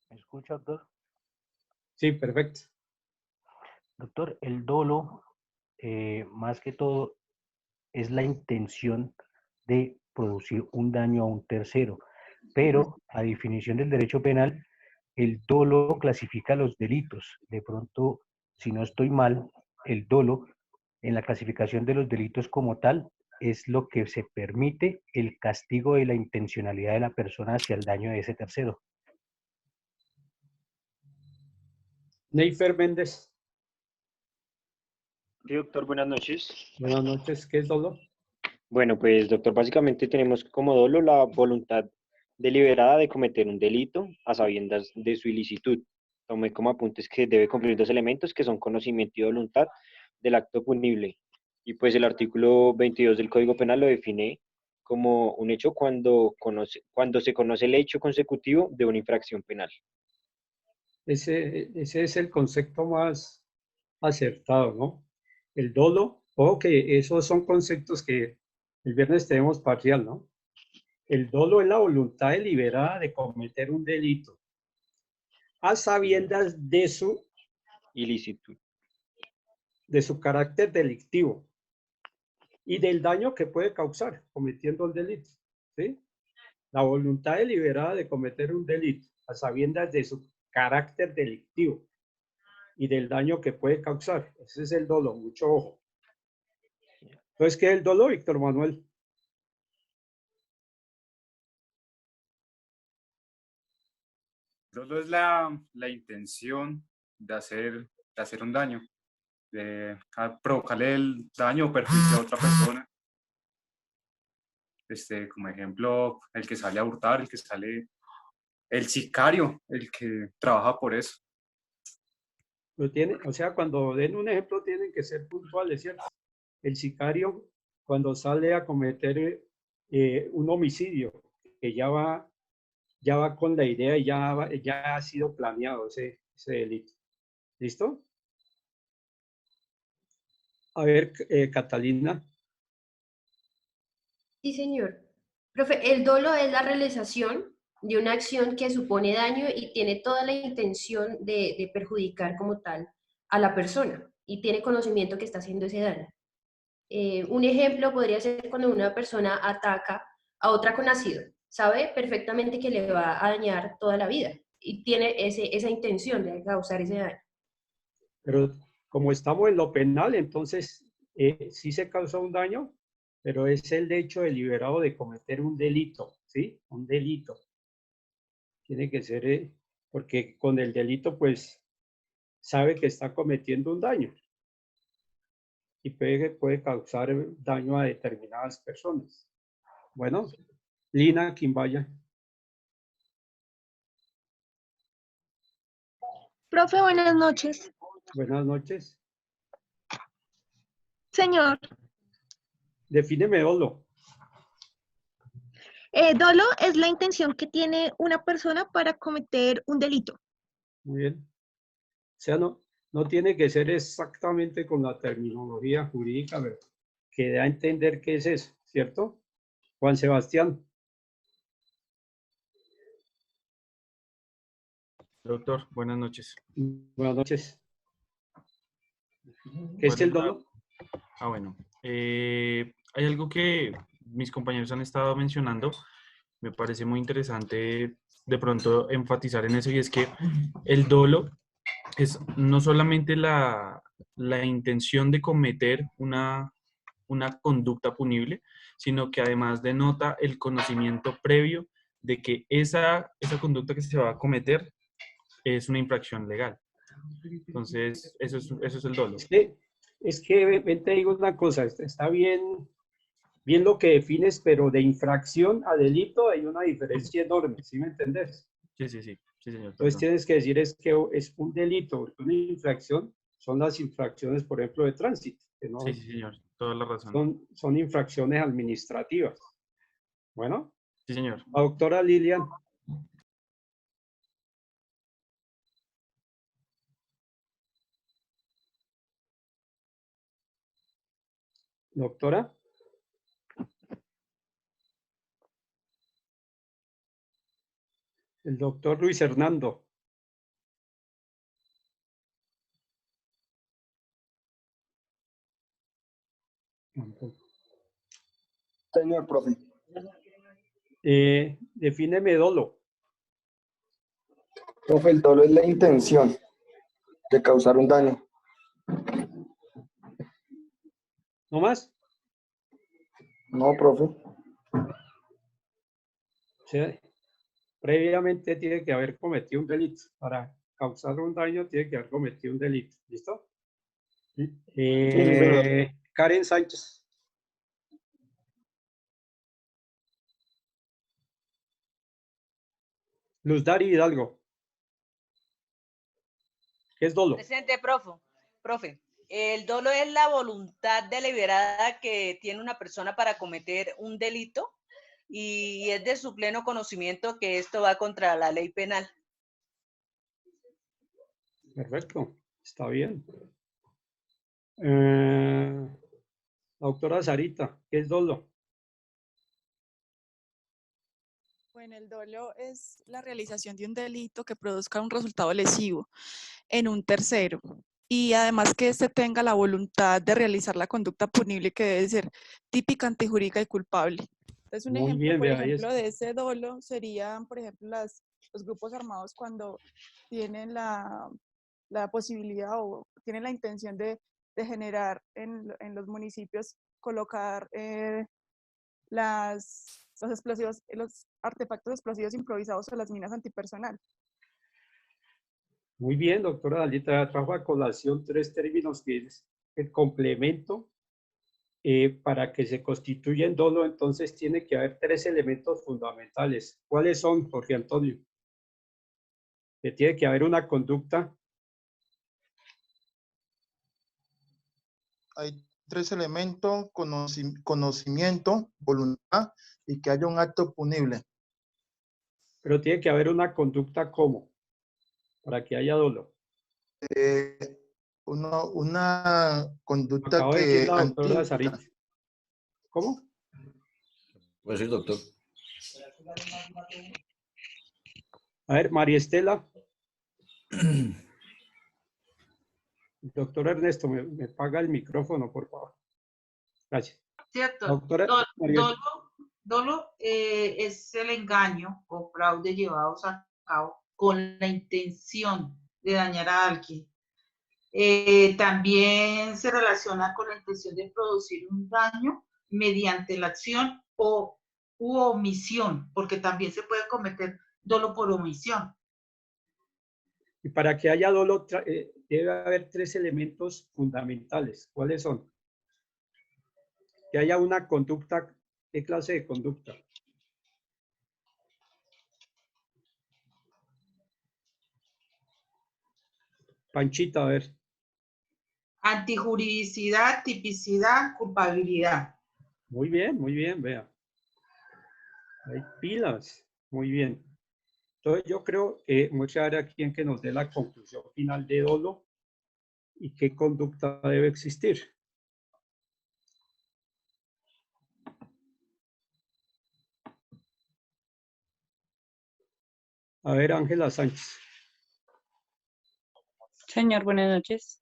¿Me escucha, doctor? Sí, perfecto. Doctor, el dolo, más que todo, es la intención de producir un daño a un tercero. Pero, a definición del derecho penal, el dolo clasifica los delitos. De pronto, si no estoy mal, el dolo, en la clasificación de los delitos como tal, es lo que se permite el castigo de la intencionalidad de la persona hacia el daño de ese tercero. Neifer Méndez. Sí, doctor, buenas noches. Buenas noches, ¿qué es dolo? Bueno, pues, doctor, básicamente tenemos como dolo la voluntad deliberada de cometer un delito a sabiendas de su ilicitud. Tomé como apuntes que debe cumplir dos elementos que son conocimiento y voluntad del acto punible. Y pues el artículo 22 del Código Penal lo define como un hecho cuando se conoce el hecho consecutivo de una infracción penal. Ese es el concepto más acertado, ¿no? El dolo, o que esos son conceptos que el viernes tenemos parcial, ¿no? El dolo es la voluntad deliberada de cometer un delito a sabiendas de su ilicitud, de su carácter delictivo y del daño que puede causar cometiendo el delito, ¿sí? La voluntad deliberada de cometer un delito a sabiendas de su carácter delictivo y del daño que puede causar. Ese es el dolo, mucho ojo. Entonces, ¿qué es el dolo, Víctor Manuel? Dolo es la intención de hacer un daño, de provocarle el daño o perjuicio a otra persona. Como ejemplo, el que sale a hurtar, el sicario, el que trabaja por eso. O sea, cuando den un ejemplo tienen que ser puntuales, ¿cierto? El sicario, cuando sale a cometer un homicidio, que ya va con la idea y ya ha sido planeado ese delito. ¿Listo? A ver, Catalina. Sí, señor. Profe, el dolo es la realización de una acción que supone daño y tiene toda la intención de perjudicar como tal a la persona y tiene conocimiento que está haciendo ese daño. Un ejemplo podría ser cuando una persona ataca a otra con ácido. Sabe perfectamente que le va a dañar toda la vida y tiene esa intención de causar ese daño. Pero como estamos en lo penal, entonces sí se causó un daño, pero es el hecho deliberado de cometer un delito, ¿sí? Un delito. Tiene que ser, porque con el delito, pues, sabe que está cometiendo un daño y puede causar daño a determinadas personas. Bueno, Lina Quimbaya. Profe, buenas noches. Buenas noches. Señor. Defíneme dolo. Dolo es la intención que tiene una persona para cometer un delito. Muy bien. O sea, no tiene que ser exactamente con la terminología jurídica, pero que da a entender qué es eso, ¿cierto? Juan Sebastián. Doctor, buenas noches. Buenas noches. ¿Qué es el dolo? Bueno. Hay algo que mis compañeros han estado mencionando. Me parece muy interesante de pronto enfatizar en eso, y es que el dolo es no solamente la intención de cometer una conducta punible, sino que además denota el conocimiento previo de que esa conducta que se va a cometer es una infracción legal. Entonces, eso es el dolo. Es que te digo una cosa, está bien lo que defines, pero de infracción a delito hay una diferencia enorme, ¿sí me entendés? Sí, señor. Entonces tienes que decir es que es un delito, porque una infracción son las infracciones, por ejemplo, de tránsito. Que no, sí, señor, toda la razón. Son infracciones administrativas. Bueno. Sí, señor. La doctora Lilian. Doctora. El doctor Luis Hernando. Señor profe. Defíneme dolo. Profe, el dolo es la intención de causar un daño. ¿No más? No, profe. O sea, previamente tiene que haber cometido un delito. Para causar un daño tiene que haber cometido un delito. ¿Listo? Karen Sánchez. Luz Dari Hidalgo. ¿Qué es dolo? Presente, profe. El dolo es la voluntad deliberada que tiene una persona para cometer un delito y es de su pleno conocimiento que esto va contra la ley penal. Perfecto, está bien. La doctora Sarita, ¿qué es dolo? Bueno, el dolo es la realización de un delito que produzca un resultado lesivo en un tercero y además que éste tenga la voluntad de realizar la conducta punible que debe ser típica, antijurídica y culpable. Entonces, un ejemplo, por ejemplo, de ese dolo serían, por ejemplo, los grupos armados cuando tienen la posibilidad o tienen la intención de generar en los municipios, colocar los artefactos explosivos improvisados o las minas antipersonal. Muy bien, doctora Dalita, trajo a colación 3 términos que es el complemento. Para que se constituya en dolo, entonces tiene que haber 3 elementos fundamentales. ¿Cuáles son, Jorge Antonio? Que tiene que haber una conducta. Hay 3 elementos: conocimiento, voluntad y que haya un acto punible. Pero tiene que haber una conducta ¿cómo? Para que haya dolo. Una conducta Acabo de que decir la doctora antica. Sarita. ¿Cómo? Pues sí, doctor. A ver, María Estela. Doctor Ernesto, me paga el micrófono, por favor. Gracias. Cierto. Doctora María. Dolo es el engaño o fraude llevados a cabo con la intención de dañar a alguien. También se relaciona con la intención de producir un daño mediante la acción u omisión, porque también se puede cometer dolo por omisión. Y para que haya dolo debe haber 3 elementos fundamentales. ¿Cuáles son? Que haya una conducta. ¿Qué clase de conducta? Panchita, a ver. Antijuridicidad, tipicidad, culpabilidad. Muy bien, vea. Hay pilas. Muy bien. Entonces yo creo que mucha área aquí en que nos dé la conclusión final de dolo y qué conducta debe existir. A ver, Ángela Sánchez. Señor, buenas noches.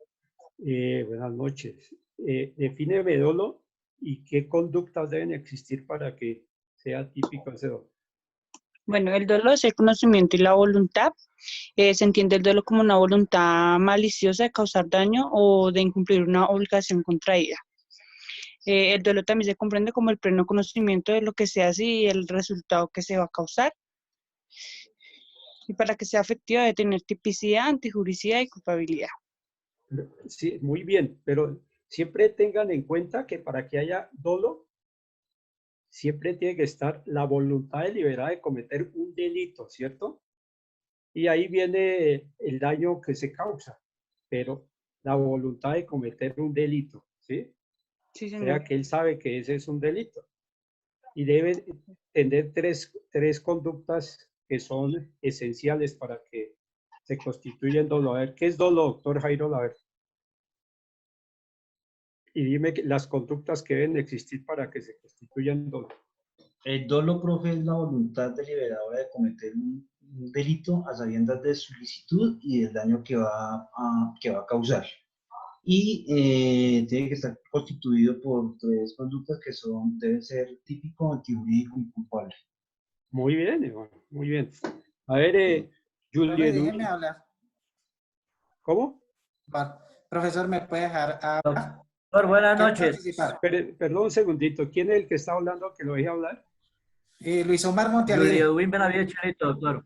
Buenas noches. Defíneme dolo y qué conductas deben existir para que sea típico ese dolo. Bueno, el dolo es el conocimiento y la voluntad. Se entiende el dolo como una voluntad maliciosa de causar daño o de incumplir una obligación contraída. El dolo también se comprende como el pleno conocimiento de lo que se hace y el resultado que se va a causar. Y para que sea efectiva debe tener tipicidad, antijuricidad y culpabilidad. Sí, muy bien, pero siempre tengan en cuenta que para que haya dolo, siempre tiene que estar la voluntad deliberada de cometer un delito, ¿cierto? Y ahí viene el daño que se causa, pero la voluntad de cometer un delito, ¿sí? Sí, O señor. sea, que él sabe que ese es un delito. Y debe tener tres conductas que son esenciales para que se constituya en dolo. A ver, ¿qué es dolo, doctor Jairo? A ver. Y dime las conductas que deben existir para que se constituya en dolo. El dolo, profe, es la voluntad deliberada de cometer un delito a sabiendas de su ilicitud y del daño que va a causar. Y tiene que estar constituido por 3 conductas que deben ser típico, antijurídico y culpable. Muy bien, Iván, muy bien. A ver, Julián. Déjeme hablar. ¿Cómo? Vale. Profesor, ¿me puede dejar hablar? Doctor, buenas noches. Perdón un segundito. ¿Quién es el que está hablando que lo deje hablar? Luis Omar Montealegre. Edwin Benavides Chalito, doctor.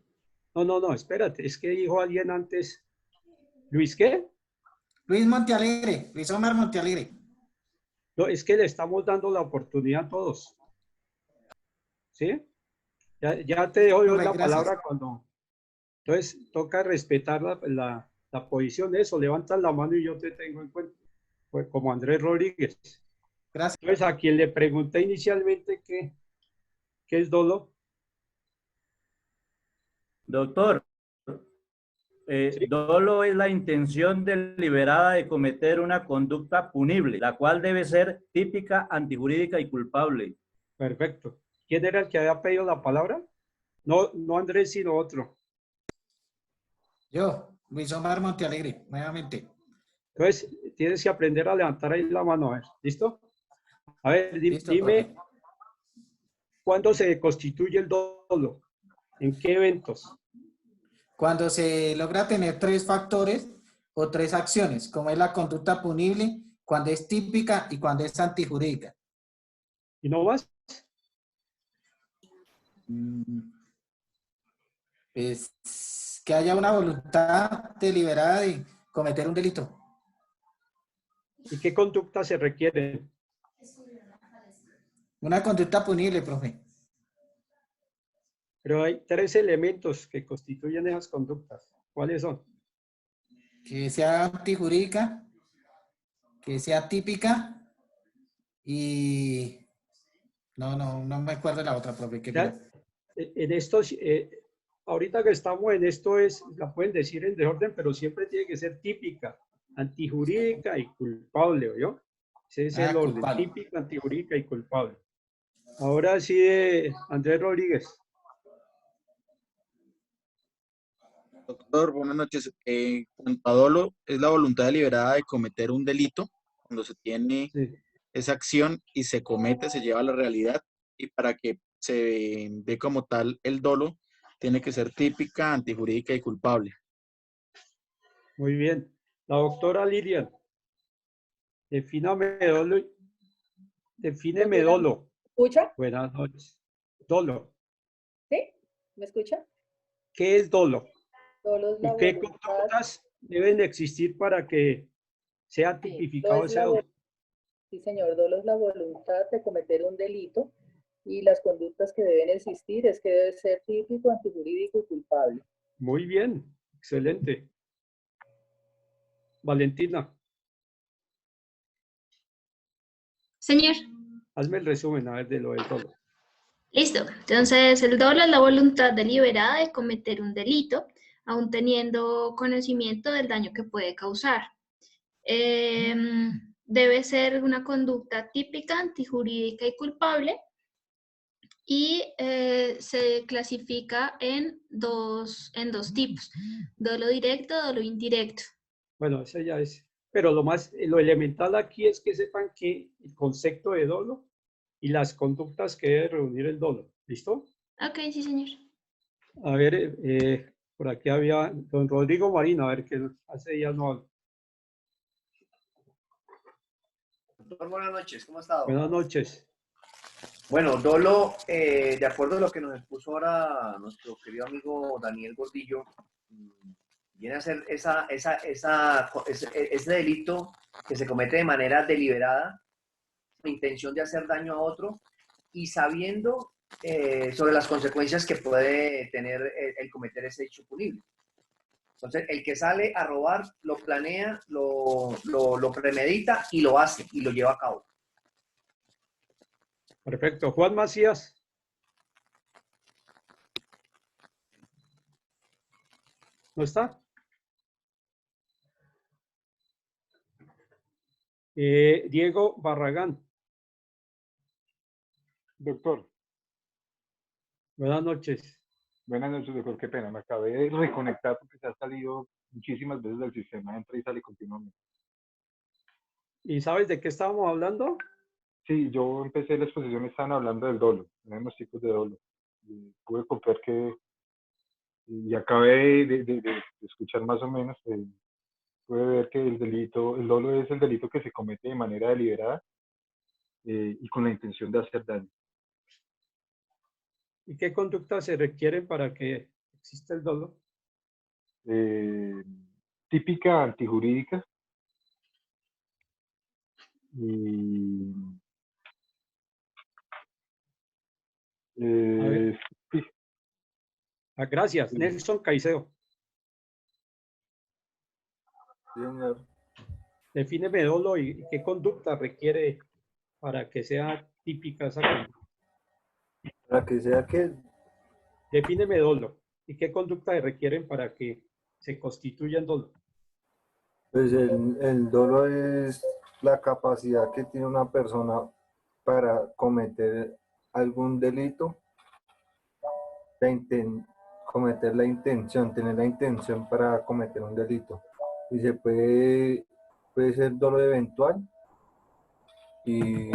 No, espérate. Es que dijo alguien antes. ¿Luis qué? Luis Montealegre. Luis Omar Montealegre. No, es que le estamos dando la oportunidad a todos. ¿Sí? Ya te dejo yo la palabra cuando... Entonces, toca respetar la posición de eso. Levantas la mano y yo te tengo en cuenta. Pues como Andrés Rodríguez. Gracias. Entonces, a quien le pregunté inicialmente qué es dolo. Doctor, dolo es la intención deliberada de cometer una conducta punible, la cual debe ser típica, antijurídica y culpable. Perfecto. ¿Quién era el que había pedido la palabra? No Andrés, sino otro. Yo, Luis Omar Montealegre, nuevamente. Entonces, tienes que aprender a levantar ahí la mano. A ver, ¿listo? A ver, dime, ¿cuándo se constituye el dolo? ¿En qué eventos? Cuando se logra tener 3 factores o 3 acciones, como es la conducta punible, cuando es típica y cuando es antijurídica. ¿Y no más? Pues que haya una voluntad deliberada de cometer un delito. ¿Y qué conducta se requiere? Una conducta punible, profe. Pero hay 3 elementos que constituyen esas conductas. ¿Cuáles son? Que sea antijurídica, que sea típica y... No me acuerdo la otra, profe. ¿Qué Ya, en estos, ahorita que estamos en esto, la pueden decir en desorden, pero siempre tiene que ser típica, antijurídica y culpable, ¿oyó? Ese es el orden, culpable. típica, antijurídica y culpable. Ahora sí, Andrés Rodríguez. Doctor, buenas noches. Cuanto a dolo, es la voluntad deliberada de cometer un delito. Cuando se tiene esa acción y se comete, se lleva a la realidad. Y para que se dé como tal el dolo, tiene que ser típica, antijurídica y culpable. Muy bien. La doctora Lilian. Defíname dolo. Defíneme dolo. ¿Escucha? Buenas noches. Dolo. ¿Sí? ¿Me escucha? ¿Qué es dolo? Dolo es la ¿Y qué voluntad. conductas deben existir para que sea tipificado ese dolo? Sí, señor. Dolo es la voluntad de cometer un delito y las conductas que deben existir es que debe ser típico, antijurídico y culpable. Muy bien. Excelente. Valentina, Señor, hazme el resumen, a ver, de lo del dolo. listo. Entonces, el dolo es la voluntad deliberada de cometer un delito, aun teniendo conocimiento del daño que puede causar. Debe ser una conducta típica, antijurídica y culpable, y se clasifica en dos tipos: dolo directo, dolo indirecto. Bueno, ese ya es. Pero lo elemental aquí es que sepan que el concepto de dolo y las conductas que debe reunir el dolo. ¿Listo? Ok, sí, señor. A ver, por aquí había don Rodrigo Marino, a ver, que hace días no hablo. Doctor, buenas noches, ¿cómo ha estado? Buenas noches. Bueno, dolo, de acuerdo a lo que nos expuso ahora nuestro querido amigo Daniel Gordillo, viene a ser ese delito que se comete de manera deliberada, con intención de hacer daño a otro y sabiendo sobre las consecuencias que puede tener el cometer ese hecho punible. Entonces, el que sale a robar lo planea, lo premedita y lo hace y lo lleva a cabo. Perfecto. Juan Macías. ¿No está? Diego Barragán. Doctor. Buenas noches. Buenas noches, doctor. Qué pena, me acabé de reconectar porque se ha salido muchísimas veces del sistema, entra y sale continuamente. ¿Y sabes de qué estábamos hablando? Sí, yo empecé la exposición, estaban hablando del dolo, tenemos tipos de dolo. Y pude copiar y acabé de escuchar más o menos, pude ver que el dolo es el delito que se comete de manera deliberada y con la intención de hacer daño. ¿Y qué conductas se requieren para que exista el dolo? Típica antijurídica y sí. Gracias. Nelson Caicedo. Sí, señor. Defíneme dolo y qué conducta requiere para que sea típica esa conducta. Para que sea que... Defíneme dolo y qué conducta se requieren para que se constituya en dolo. Pues el dolo es la capacidad que tiene una persona para cometer algún delito, cometer la intención, tener la intención para cometer un delito. Y se puede ser dolo eventual y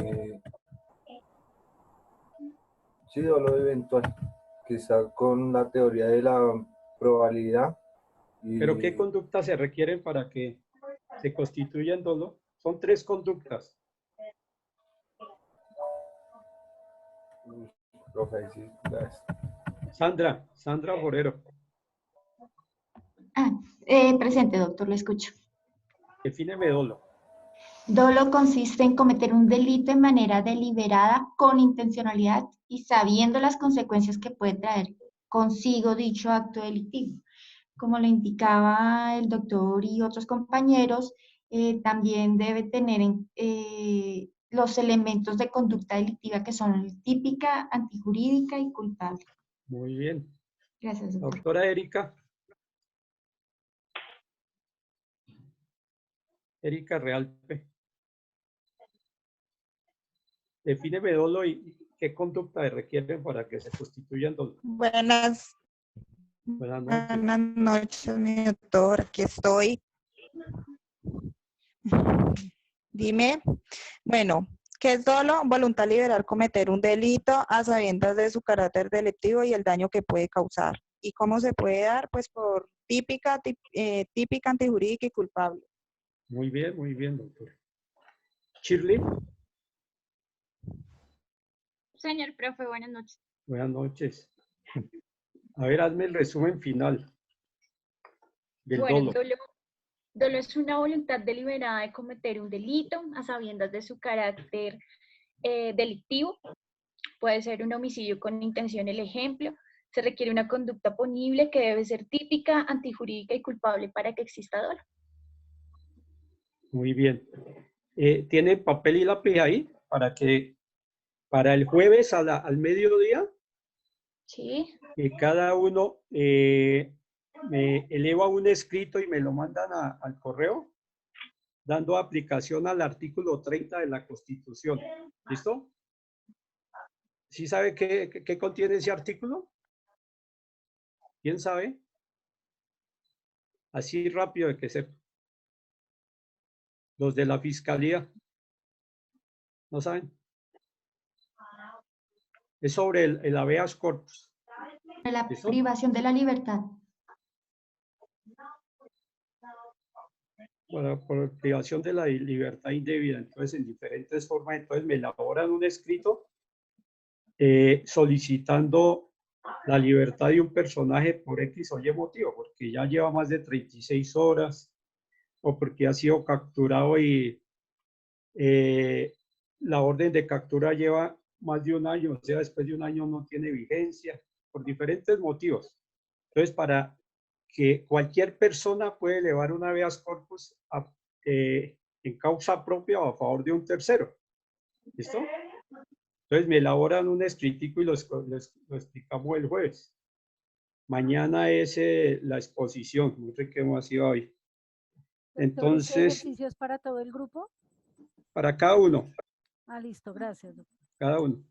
sí, dolo eventual, que está con la teoría de la probabilidad. ¿Pero qué conductas se requieren para que se constituya en dolo? Son 3 conductas. Sandra Forero. Presente, doctor, le escucho. Defíneme dolo. Dolo consiste en cometer un delito de manera deliberada, con intencionalidad y sabiendo las consecuencias que puede traer consigo dicho acto delictivo. Como lo indicaba el doctor y otros compañeros, también debe tener los elementos de conducta delictiva que son típica, antijurídica y culpable. Muy bien. Gracias, doctor. Doctora Erika. Erika Realpe. Defíneme dolo y qué conducta requieren para que se constituyan dolo. Buenas noches, mi doctor. Aquí estoy. Dime. Bueno, ¿qué es dolo? Voluntad liberal cometer un delito a sabiendas de su carácter delictivo y el daño que puede causar. ¿Y cómo se puede dar? Pues por típica, antijurídica y culpable. Muy bien, doctor. Shirley. Señor profe, buenas noches. Buenas noches. A ver, hazme el resumen final del Bueno, dolo. dolo es una voluntad deliberada de cometer un delito a sabiendas de su carácter delictivo. Puede ser un homicidio con intención, el ejemplo. Se requiere una conducta punible que debe ser típica, antijurídica y culpable para que exista dolo. Muy bien. ¿Tiene papel y lápiz ahí para el jueves al mediodía? Sí. Que cada uno me eleva un escrito y me lo mandan al correo, dando aplicación al artículo 30 de la Constitución. ¿Listo? ¿Sí sabe qué contiene ese artículo? ¿Quién sabe? Así rápido de que sepa. Los de la Fiscalía. ¿No saben? Es sobre el habeas corpus. La ¿Listo? privación de la libertad. Por privación de la libertad indebida, entonces en diferentes formas, entonces me elaboran un escrito solicitando la libertad de un personaje por X o Y motivo, porque ya lleva más de 36 horas, o porque ha sido capturado y la orden de captura lleva más de un año, o sea, después de un año no tiene vigencia, por diferentes motivos. Entonces, para que cualquier persona puede elevar un habeas corpus en causa propia o a favor de un tercero. ¿Listo? Entonces me elaboran un escritico y lo explicamos el jueves. Mañana es la exposición, no sé qué más iba hoy. Entonces, ¿Ese ejercicio es para todo el grupo? para cada uno. Ah, listo, gracias, doctor. Cada uno.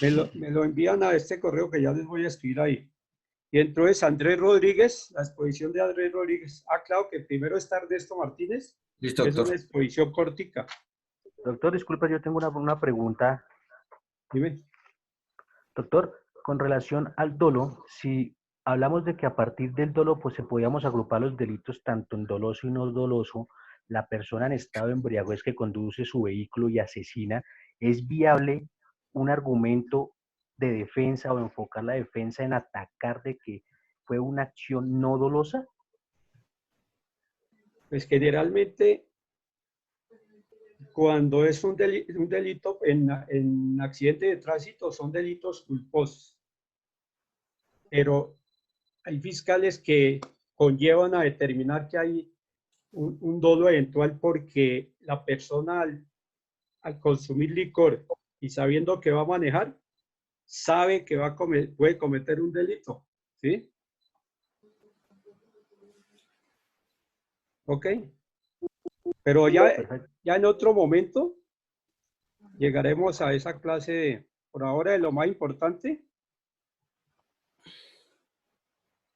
Me lo envían a este correo que ya les voy a escribir ahí. Y entonces Andrés Rodríguez, la exposición de Andrés Rodríguez. Ah, claro que primero está Ernesto Martínez. Listo, es doctor. una exposición cortica. Doctor, disculpa, yo tengo una pregunta. Dime. Doctor, con relación al dolo, si hablamos de que a partir del dolo pues se podíamos agrupar los delitos tanto en doloso y no doloso, la persona en estado de embriaguez que conduce su vehículo y asesina, ¿es viable un argumento de defensa o enfocar la defensa en atacar de que fue una acción no dolosa? Pues generalmente cuando es un delito en accidente de tránsito son delitos culposos, pero hay fiscales que conllevan a determinar que hay un dolo eventual porque la persona al consumir licor y sabiendo que va a manejar, sabe que puede cometer un delito, ¿sí? ¿Ok? Pero ya en otro momento llegaremos a esa clase por ahora de lo más importante.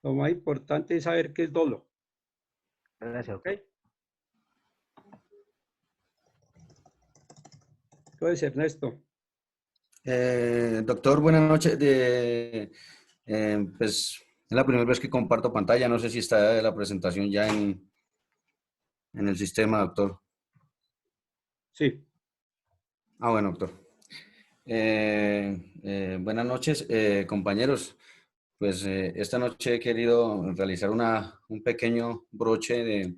Lo más importante es saber qué es dolo. Gracias. ¿Ok? Entonces, Ernesto. Doctor, buenas noches. Pues es la primera vez que comparto pantalla. No sé si está la presentación ya en el sistema, doctor. Sí. Ah, bueno, doctor. Buenas noches, compañeros. Pues esta noche he querido realizar un pequeño broche de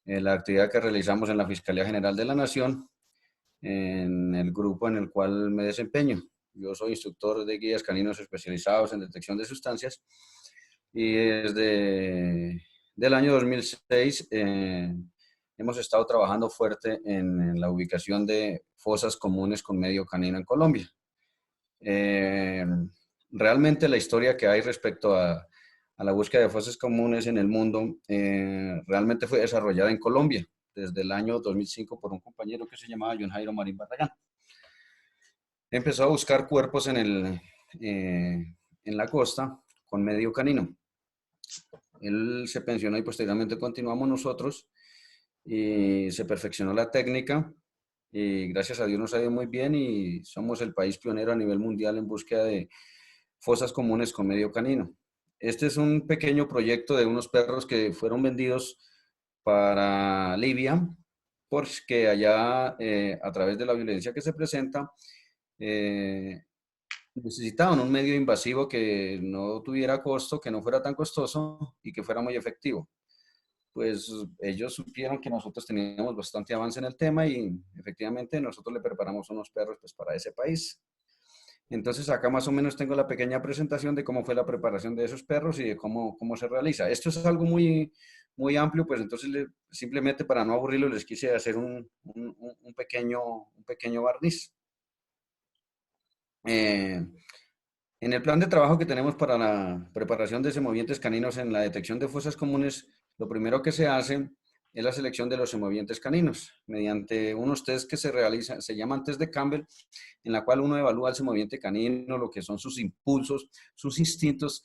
la actividad que realizamos en la Fiscalía General de la Nación, en el grupo en el cual me desempeño. Yo soy instructor de guías caninos especializados en detección de sustancias y desde el año 2006 hemos estado trabajando fuerte en la ubicación de fosas comunes con medio canino en Colombia. Realmente la historia que hay respecto a la búsqueda de fosas comunes en el mundo realmente fue desarrollada en Colombia desde el año 2005 por un compañero que se llamaba John Jairo Marín Barragán. Empezó a buscar cuerpos en la costa con medio canino. Él se pensionó y posteriormente continuamos nosotros y se perfeccionó la técnica y gracias a Dios nos ha ido muy bien y somos el país pionero a nivel mundial en búsqueda de fosas comunes con medio canino. Este es un pequeño proyecto de unos perros que fueron vendidos para Libia porque allá a través de la violencia que se presenta necesitaban un medio invasivo que no tuviera costo, que no fuera tan costoso y que fuera muy efectivo. Pues ellos supieron que nosotros teníamos bastante avance en el tema y efectivamente nosotros le preparamos unos perros pues, para ese país. Entonces acá más o menos tengo la pequeña presentación de cómo fue la preparación de esos perros y de cómo se realiza. Esto es algo muy, muy amplio, pues entonces simplemente para no aburrirlo les quise hacer un pequeño barniz. En el plan de trabajo que tenemos para la preparación de semovientes caninos en la detección de fosas comunes, lo primero que se hace es la selección de los semovientes caninos mediante unos test que se realizan, se llaman test de Campbell, en la cual uno evalúa el semoviente canino, lo que son sus impulsos, sus instintos,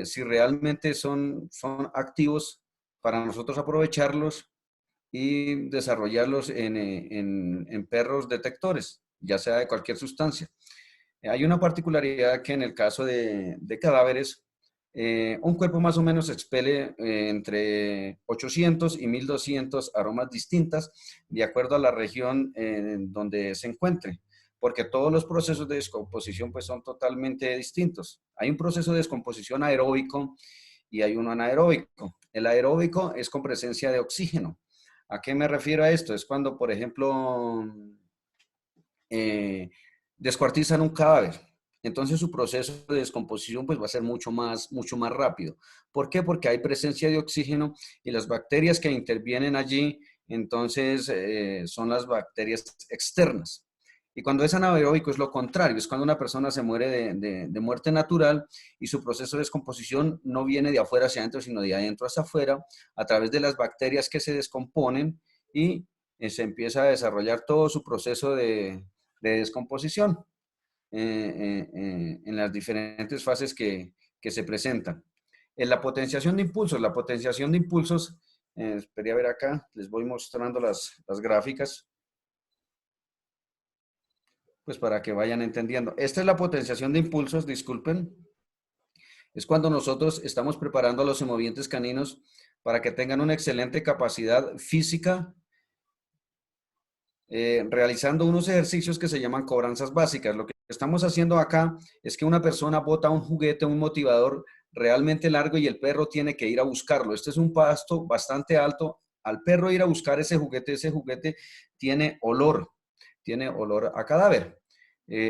si realmente son activos para nosotros aprovecharlos y desarrollarlos en perros detectores, ya sea de cualquier sustancia. Hay una particularidad que en el caso de cadáveres, un cuerpo más o menos expele entre 800 y 1200 aromas distintas de acuerdo a la región en donde se encuentre, porque todos los procesos de descomposición pues, son totalmente distintos. Hay un proceso de descomposición aeróbico y hay uno anaeróbico. El aeróbico es con presencia de oxígeno. ¿A qué me refiero a esto? Es cuando, por ejemplo, descuartizan un cadáver. Entonces su proceso de descomposición pues, va a ser mucho más rápido. ¿Por qué? Porque hay presencia de oxígeno y las bacterias que intervienen allí, entonces son las bacterias externas. Y cuando es anaeróbico es lo contrario, es cuando una persona se muere de muerte natural y su proceso de descomposición no viene de afuera hacia adentro, sino de adentro hacia afuera, a través de las bacterias que se descomponen y se empieza a desarrollar todo su proceso de descomposición en las diferentes fases que se presentan. En la potenciación de impulsos, esperé a ver acá, les voy mostrando las gráficas, pues para que vayan entendiendo. Esta es la potenciación de impulsos, disculpen. Es cuando nosotros estamos preparando a los semovientes caninos para que tengan una excelente capacidad física, realizando unos ejercicios que se llaman cobranzas básicas. Lo que estamos haciendo acá es que una persona bota un juguete, un motivador realmente largo y el perro tiene que ir a buscarlo. Este es un pasto bastante alto. Al perro ir a buscar ese juguete tiene olor a cadáver.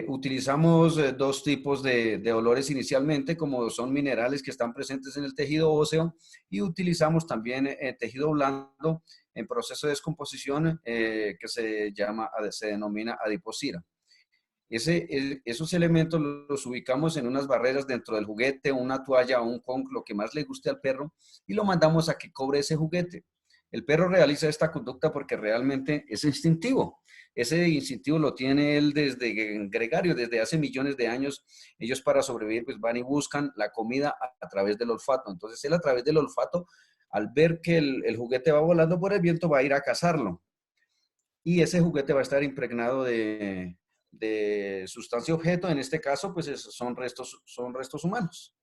Utilizamos dos tipos de olores inicialmente, como son minerales que están presentes en el tejido óseo, y utilizamos también tejido blando en proceso de descomposición que se denomina adiposira. Esos elementos los ubicamos en unas barreras dentro del juguete, una toalla o un con, lo que más le guste al perro, y lo mandamos a que cobre ese juguete. El perro realiza esta conducta porque realmente es instintivo. Ese instintivo lo tiene él desde gregario, desde hace millones de años. Ellos para sobrevivir pues van y buscan la comida a través del olfato. Entonces él a través del olfato, al ver que el juguete va volando por el viento, va a ir a cazarlo. Y ese juguete va a estar impregnado de sustancia objeto. En este caso pues son restos humanos.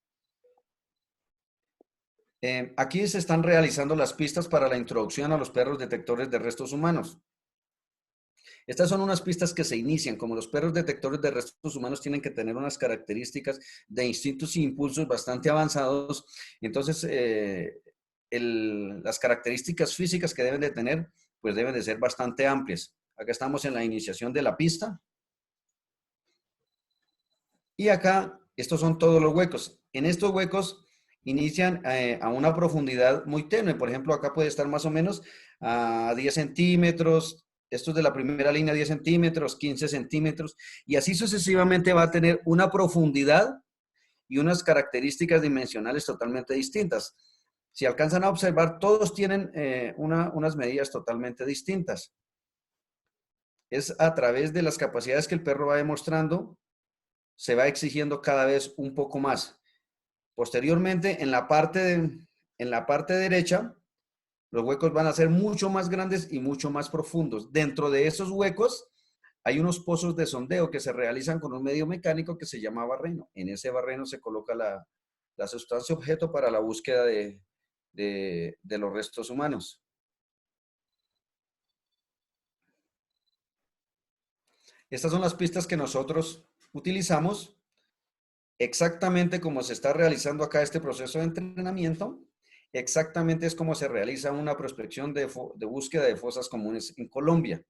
Aquí se están realizando las pistas para la introducción a los perros detectores de restos humanos. Estas son unas pistas que se inician, como los perros detectores de restos humanos tienen que tener unas características de instintos e impulsos bastante avanzados. Entonces, las características físicas que deben de tener, pues deben de ser bastante amplias. Acá estamos en la iniciación de la pista. Y acá, estos son todos los huecos. En estos huecos inician a una profundidad muy tenue. Por ejemplo, acá puede estar más o menos a 10 centímetros. Esto es de la primera línea, 10 centímetros, 15 centímetros. Y así sucesivamente va a tener una profundidad y unas características dimensionales totalmente distintas. Si alcanzan a observar, todos tienen unas medidas totalmente distintas. Es a través de las capacidades que el perro va demostrando, se va exigiendo cada vez un poco más. Posteriormente, en la parte derecha, los huecos van a ser mucho más grandes y mucho más profundos. Dentro de esos huecos hay unos pozos de sondeo que se realizan con un medio mecánico que se llama barreno. En ese barreno se coloca la sustancia objeto para la búsqueda de los restos humanos. Estas son las pistas que nosotros utilizamos exactamente como se está realizando acá este proceso de entrenamiento. Exactamente es como se realiza una prospección de búsqueda de fosas comunes en Colombia.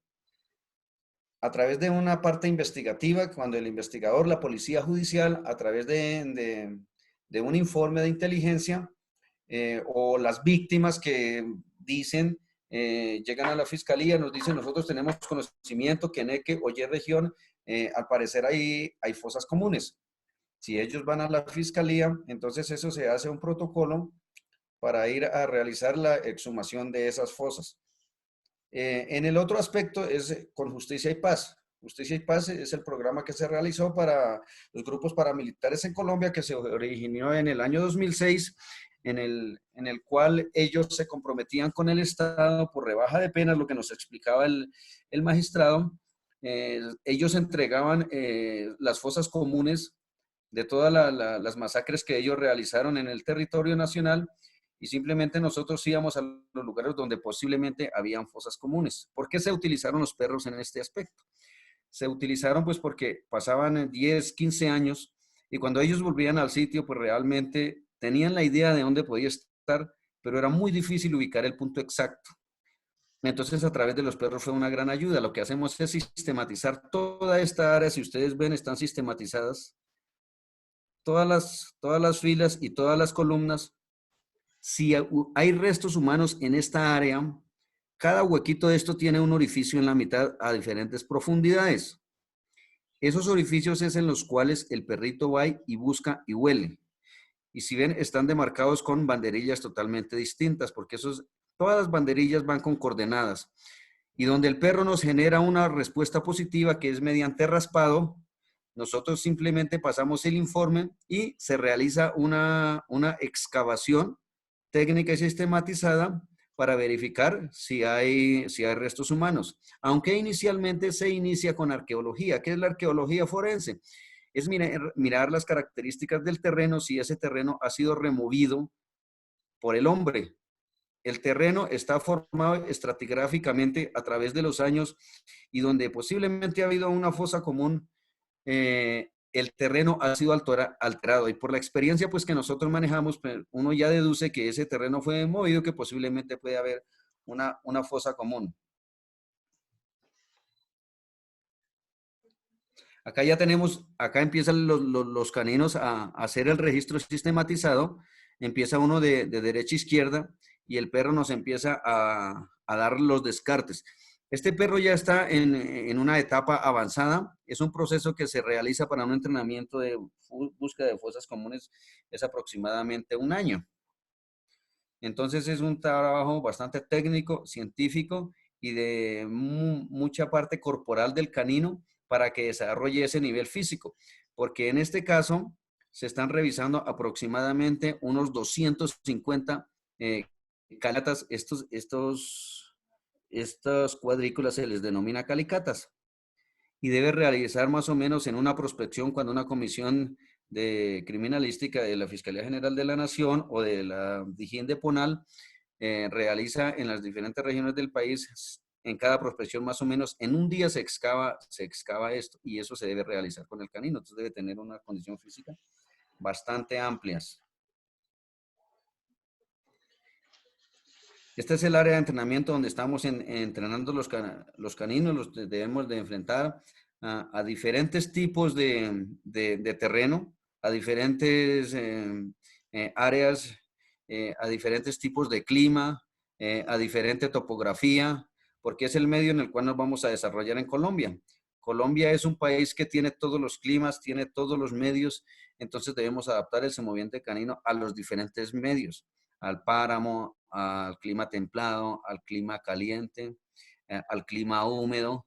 A través de una parte investigativa, cuando el investigador, la policía judicial, a través de un informe de inteligencia, o las víctimas que dicen, llegan a la fiscalía, nos dicen, nosotros tenemos conocimiento que en Eque o Y región, al parecer hay fosas comunes. Si ellos van a la fiscalía, entonces eso se hace un protocolo para ir a realizar la exhumación de esas fosas. En el otro aspecto es con Justicia y Paz. Justicia y Paz es el programa que se realizó para los grupos paramilitares en Colombia, que se originó en el año 2006, en el cual ellos se comprometían con el Estado por rebaja de penas, lo que nos explicaba el magistrado. Ellos entregaban las fosas comunes de todas las masacres que ellos realizaron en el territorio nacional, y simplemente nosotros íbamos a los lugares donde posiblemente habían fosas comunes. ¿Por qué se utilizaron los perros en este aspecto? Se utilizaron pues porque pasaban 10, 15 años y cuando ellos volvían al sitio pues realmente tenían la idea de dónde podía estar, pero era muy difícil ubicar el punto exacto. Entonces a través de los perros fue una gran ayuda. Lo que hacemos es sistematizar toda esta área. Si ustedes ven, están sistematizadas todas las filas y todas las columnas. Si hay restos humanos en esta área, cada huequito de esto tiene un orificio en la mitad a diferentes profundidades. Esos orificios es en los cuales el perrito va y busca y huele. Y si ven, están demarcados con banderillas totalmente distintas, porque todas las banderillas van con coordenadas. Y donde el perro nos genera una respuesta positiva, que es mediante raspado, nosotros simplemente pasamos el informe y se realiza una excavación técnica y sistematizada para verificar si hay restos humanos. Aunque inicialmente se inicia con arqueología. ¿Qué es la arqueología forense? Es mirar las características del terreno, si ese terreno ha sido removido por el hombre. El terreno está formado estratigráficamente a través de los años y donde posiblemente ha habido una fosa común, el terreno ha sido alterado y por la experiencia pues que nosotros manejamos, pues, uno ya deduce que ese terreno fue movido, que posiblemente puede haber una fosa común. Acá ya tenemos, acá empiezan los caninos a hacer el registro sistematizado, empieza uno de derecha a izquierda y el perro nos empieza a dar los descartes. Este perro ya está en una etapa avanzada. Es un proceso que se realiza para un entrenamiento de búsqueda de fosas comunes, es aproximadamente 1 año. Entonces es un trabajo bastante técnico, científico y de mucha parte corporal del canino para que desarrolle ese nivel físico. Porque en este caso se están revisando aproximadamente unos 250 calicatas. Estas cuadrículas se les denomina calicatas y debe realizar más o menos en una prospección cuando una comisión de criminalística de la Fiscalía General de la Nación o de la Dijín de Ponal realiza en las diferentes regiones del país en cada prospección más o menos en un día se excava esto y eso se debe realizar con el canino. Entonces debe tener una condición física bastante amplias. Este es el área de entrenamiento donde estamos entrenando los caninos. Los debemos de enfrentar a diferentes tipos de terreno, a diferentes áreas, a diferentes tipos de clima, a diferente topografía, porque es el medio en el cual nos vamos a desarrollar en Colombia. Colombia es un país que tiene todos los climas, tiene todos los medios, entonces debemos adaptar el semoviente canino a los diferentes medios, al páramo, al clima templado, al clima caliente, al clima húmedo.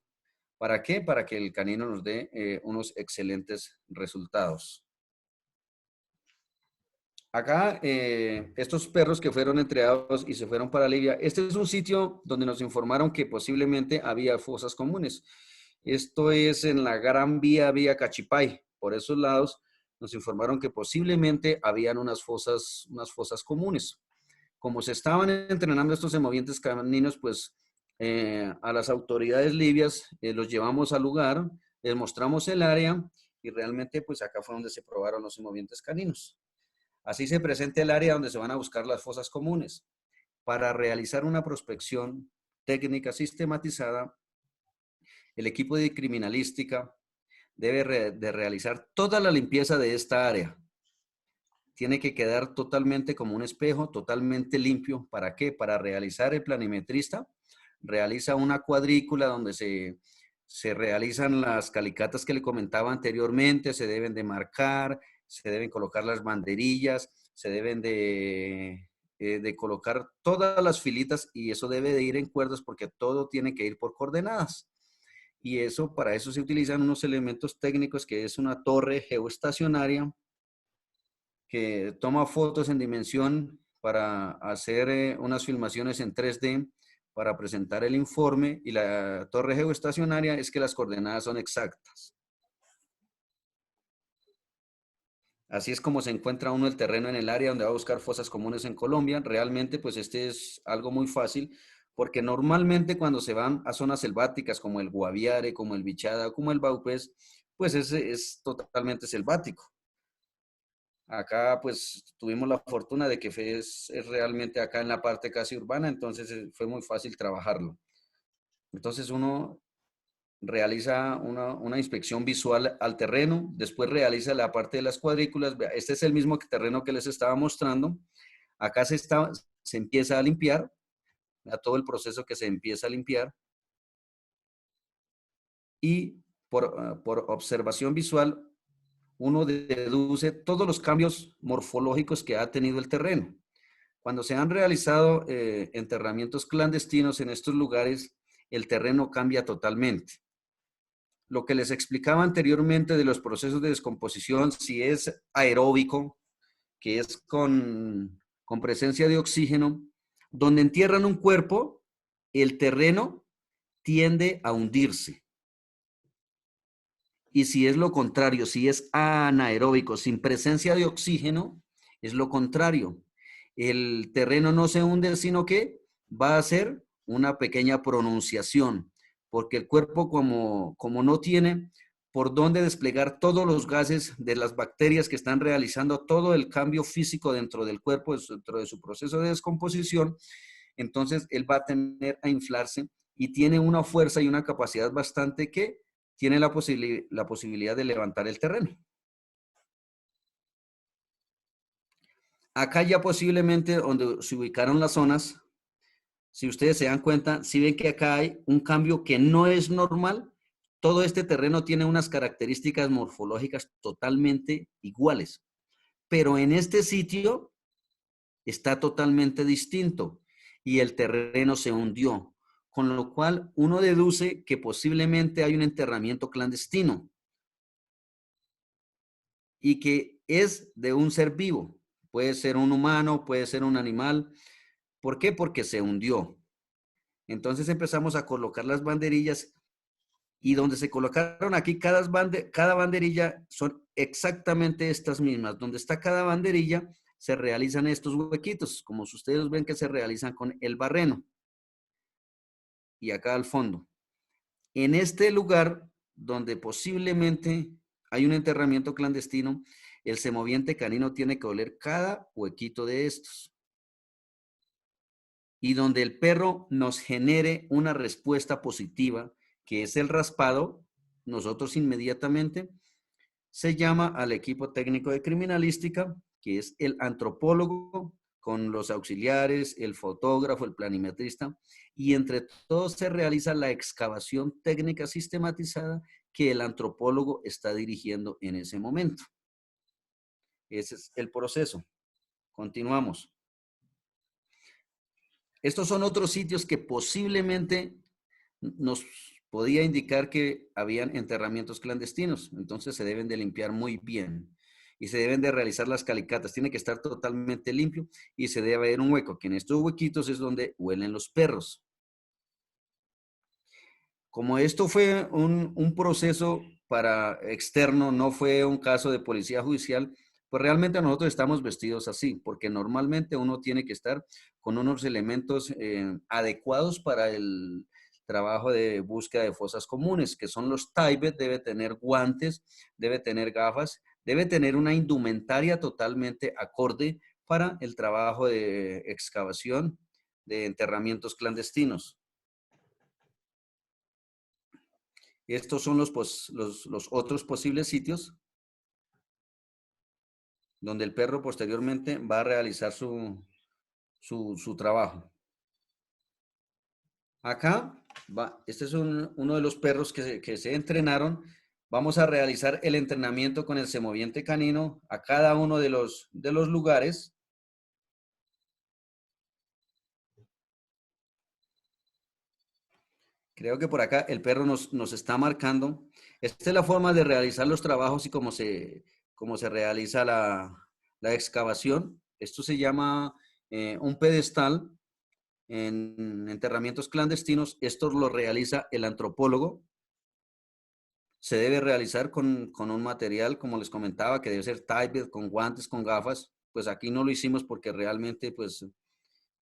¿Para qué? Para que el canino nos dé unos excelentes resultados. Acá, estos perros que fueron entregados y se fueron para Libia, este es un sitio donde nos informaron que posiblemente había fosas comunes. Esto es en la Gran Vía Cachipay. Por esos lados nos informaron que posiblemente habían unas fosas comunes. Como se estaban entrenando estos semovientes caninos, pues a las autoridades libias los llevamos al lugar, les mostramos el área y realmente pues acá fue donde se probaron los semovientes caninos. Así se presenta el área donde se van a buscar las fosas comunes. Para realizar una prospección técnica sistematizada, el equipo de criminalística debe de realizar toda la limpieza de esta área. Tiene que quedar totalmente como un espejo, totalmente limpio. ¿Para qué? Para realizar el planimetrista, realiza una cuadrícula donde se realizan las calicatas que le comentaba anteriormente, se deben de marcar, se deben colocar las banderillas, se deben de colocar todas las filitas y eso debe de ir en cuerdas porque todo tiene que ir por coordenadas. Y eso, para eso se utilizan unos elementos técnicos que es una torre geoestacionaria que toma fotos en dimensión para hacer unas filmaciones en 3D para presentar el informe, y la torre geoestacionaria es que las coordenadas son exactas. Así es como se encuentra uno el terreno en el área donde va a buscar fosas comunes en Colombia. Realmente pues este es algo muy fácil porque normalmente cuando se van a zonas selváticas como el Guaviare, como el Bichada, como el Baupés, pues es totalmente selvático. Acá pues tuvimos la fortuna de que es realmente acá en la parte casi urbana, entonces fue muy fácil trabajarlo. Entonces uno realiza una inspección visual al terreno, después realiza la parte de las cuadrículas. Este es el mismo terreno que les estaba mostrando. Acá se empieza a limpiar, a todo el proceso que se empieza a limpiar. Y por observación visual, uno deduce todos los cambios morfológicos que ha tenido el terreno. Cuando se han realizado enterramientos clandestinos en estos lugares, el terreno cambia totalmente. Lo que les explicaba anteriormente de los procesos de descomposición, si es aeróbico, que es con presencia de oxígeno, donde entierran un cuerpo, el terreno tiende a hundirse. Y si es lo contrario, si es anaeróbico, sin presencia de oxígeno, es lo contrario. El terreno no se hunde, sino que va a ser una pequeña pronunciación, porque el cuerpo como no tiene por dónde desplegar todos los gases de las bacterias que están realizando todo el cambio físico dentro del cuerpo, dentro de su proceso de descomposición, entonces él va a tener a inflarse y tiene una fuerza y una capacidad bastante que tiene la posibilidad de levantar el terreno. Acá ya posiblemente donde se ubicaron las zonas, si ustedes se dan cuenta, si ven que acá hay un cambio que no es normal, todo este terreno tiene unas características morfológicas totalmente iguales. Pero en este sitio está totalmente distinto y el terreno se hundió, con lo cual uno deduce que posiblemente hay un enterramiento clandestino y que es de un ser vivo. Puede ser un humano, puede ser un animal. ¿Por qué? Porque se hundió. Entonces empezamos a colocar las banderillas y donde se colocaron aquí cada banderilla son exactamente estas mismas. Donde está cada banderilla se realizan estos huequitos, como ustedes ven que se realizan con el barreno. y acá al fondo. En este lugar donde posiblemente hay un enterramiento clandestino, el semoviente canino tiene que oler cada huequito de estos. Y donde el perro nos genere una respuesta positiva, que es el raspado, nosotros inmediatamente se llama al equipo técnico de criminalística, que es el antropólogo con los auxiliares, el fotógrafo, el planimetrista, y entre todos se realiza la excavación técnica sistematizada que el antropólogo está dirigiendo en ese momento. Ese es el proceso. Continuamos. Estos son otros sitios que posiblemente nos podía indicar que habían enterramientos clandestinos. Entonces se deben de limpiar muy bien y se deben de realizar las calicatas. Tiene que estar totalmente limpio y se debe haber un hueco, que en estos huequitos es donde huelen los perros. Como esto fue un proceso para externo, no fue un caso de policía judicial, pues realmente nosotros estamos vestidos así, porque normalmente uno tiene que estar con unos elementos adecuados para el trabajo de búsqueda de fosas comunes, que son los TIBET, debe tener guantes, debe tener gafas, debe tener una indumentaria totalmente acorde para el trabajo de excavación de enterramientos clandestinos. Estos son los otros posibles sitios donde el perro posteriormente va a realizar su trabajo. Acá, este es uno de los perros que se entrenaron. Vamos a realizar el entrenamiento con el semoviente canino a cada uno de los lugares. Creo que por acá el perro nos está marcando. Esta es la forma de realizar los trabajos y cómo se realiza la excavación. Esto se llama un pedestal en enterramientos clandestinos. Esto lo realiza el antropólogo. Se debe realizar con un material, como les comentaba, que debe ser typed, con guantes, con gafas. Pues aquí no lo hicimos porque realmente pues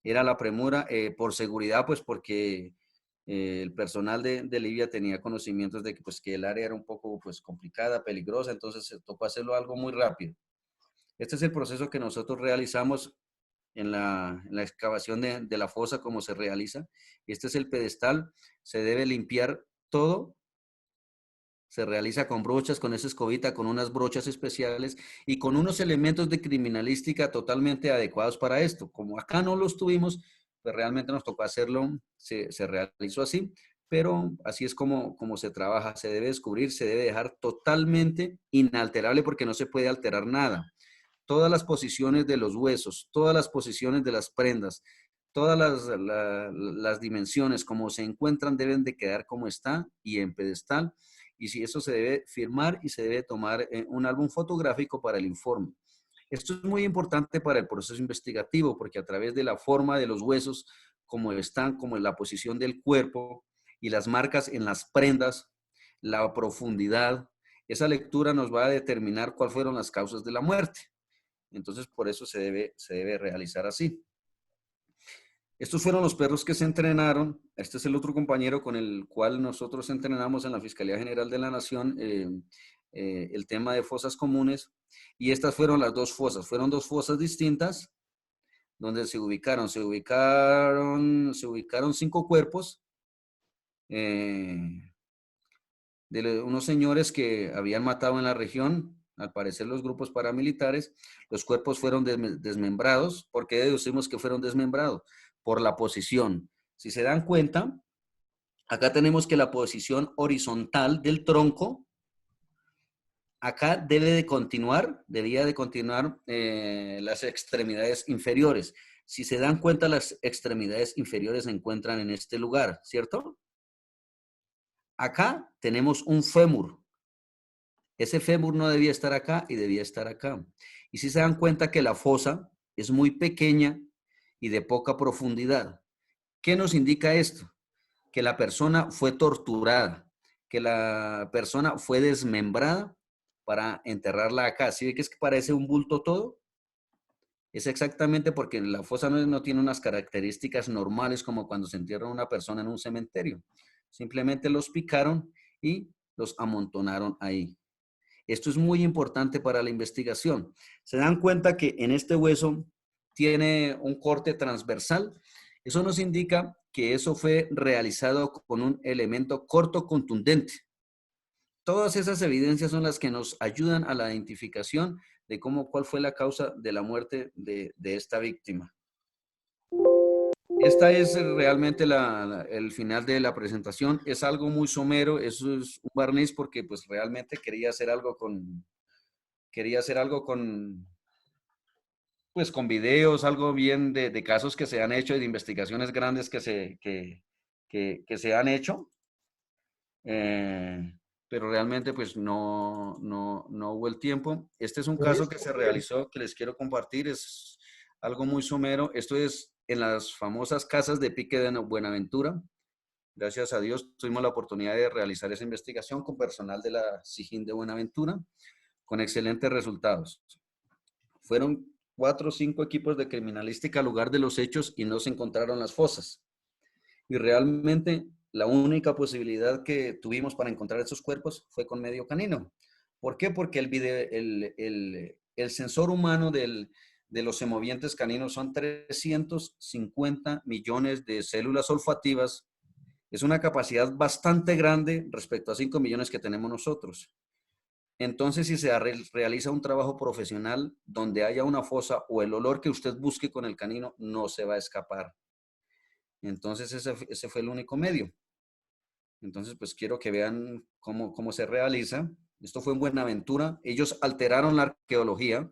era la premura, por seguridad, pues porque el personal de Libia tenía conocimientos de que el área era un poco pues complicada, peligrosa, entonces se tocó hacerlo algo muy rápido. Este es el proceso que nosotros realizamos en la excavación de la fosa, como se realiza. Este es el pedestal, se debe limpiar todo. Se realiza con brochas, con esa escobita, con unas brochas especiales y con unos elementos de criminalística totalmente adecuados para esto. Como acá no los tuvimos, pues realmente nos tocó hacerlo, se realizó así, pero así es como se trabaja. Se debe descubrir, se debe dejar totalmente inalterable porque no se puede alterar nada. Todas las posiciones de los huesos, todas las posiciones de las prendas, todas las dimensiones como se encuentran deben de quedar como está y en pedestal. Y si eso se debe firmar y se debe tomar un álbum fotográfico para el informe. Esto es muy importante para el proceso investigativo porque a través de la forma de los huesos, como están, como en la posición del cuerpo y las marcas en las prendas, la profundidad, esa lectura nos va a determinar cuáles fueron las causas de la muerte. Entonces, por eso se debe realizar así. Estos fueron los perros que se entrenaron. Este es el otro compañero con el cual nosotros entrenamos en la Fiscalía General de la Nación el tema de fosas comunes. Y estas fueron las dos fosas. Fueron dos fosas distintas donde se ubicaron 5 cuerpos de unos señores que habían matado en la región. Al parecer los grupos paramilitares. Los cuerpos fueron desmembrados. ¿Por qué deducimos que fueron desmembrados? Por la posición. Si se dan cuenta, acá tenemos que la posición horizontal del tronco, acá debía de continuar las extremidades inferiores. Si se dan cuenta, las extremidades inferiores se encuentran en este lugar, ¿cierto? Acá tenemos un fémur. Ese fémur no debía estar acá y debía estar acá. Y si se dan cuenta que la fosa es muy pequeña y de poca profundidad. ¿Qué nos indica esto? Que la persona fue torturada, que la persona fue desmembrada para enterrarla acá. ¿Sí ve que es que parece un bulto todo? Es exactamente porque la fosa no tiene unas características normales como cuando se entierra una persona en un cementerio. Simplemente los picaron y los amontonaron ahí. Esto es muy importante para la investigación. Se dan cuenta que en este hueso tiene un corte transversal. Eso nos indica que eso fue realizado con un elemento corto contundente. Todas esas evidencias son las que nos ayudan a la identificación de cuál fue la causa de la muerte de esta víctima. Esta es realmente el final de la presentación. Es algo muy somero, eso es un barniz porque pues realmente quería hacer algo con pues con videos, algo bien de casos que se han hecho y de investigaciones grandes que se han hecho. Pero realmente pues no hubo el tiempo. Este es un caso que se realizó, que les quiero compartir, es algo muy somero. Esto es en las famosas casas de Pique de Buenaventura. Gracias a Dios tuvimos la oportunidad de realizar esa investigación con personal de la SIJIN de Buenaventura, con excelentes resultados. Fueron 4 o 5 equipos de criminalística al lugar de los hechos y no se encontraron las fosas. Y realmente la única posibilidad que tuvimos para encontrar esos cuerpos fue con medio canino. ¿Por qué? Porque el sensor humano de los semovientes caninos son 350 millones de células olfativas. Es una capacidad bastante grande respecto a 5 millones que tenemos nosotros. Entonces, si se realiza un trabajo profesional donde haya una fosa o el olor que usted busque con el canino, no se va a escapar. Entonces, ese fue el único medio. Entonces, pues quiero que vean cómo se realiza. Esto fue en Buenaventura. Ellos alteraron la arqueología.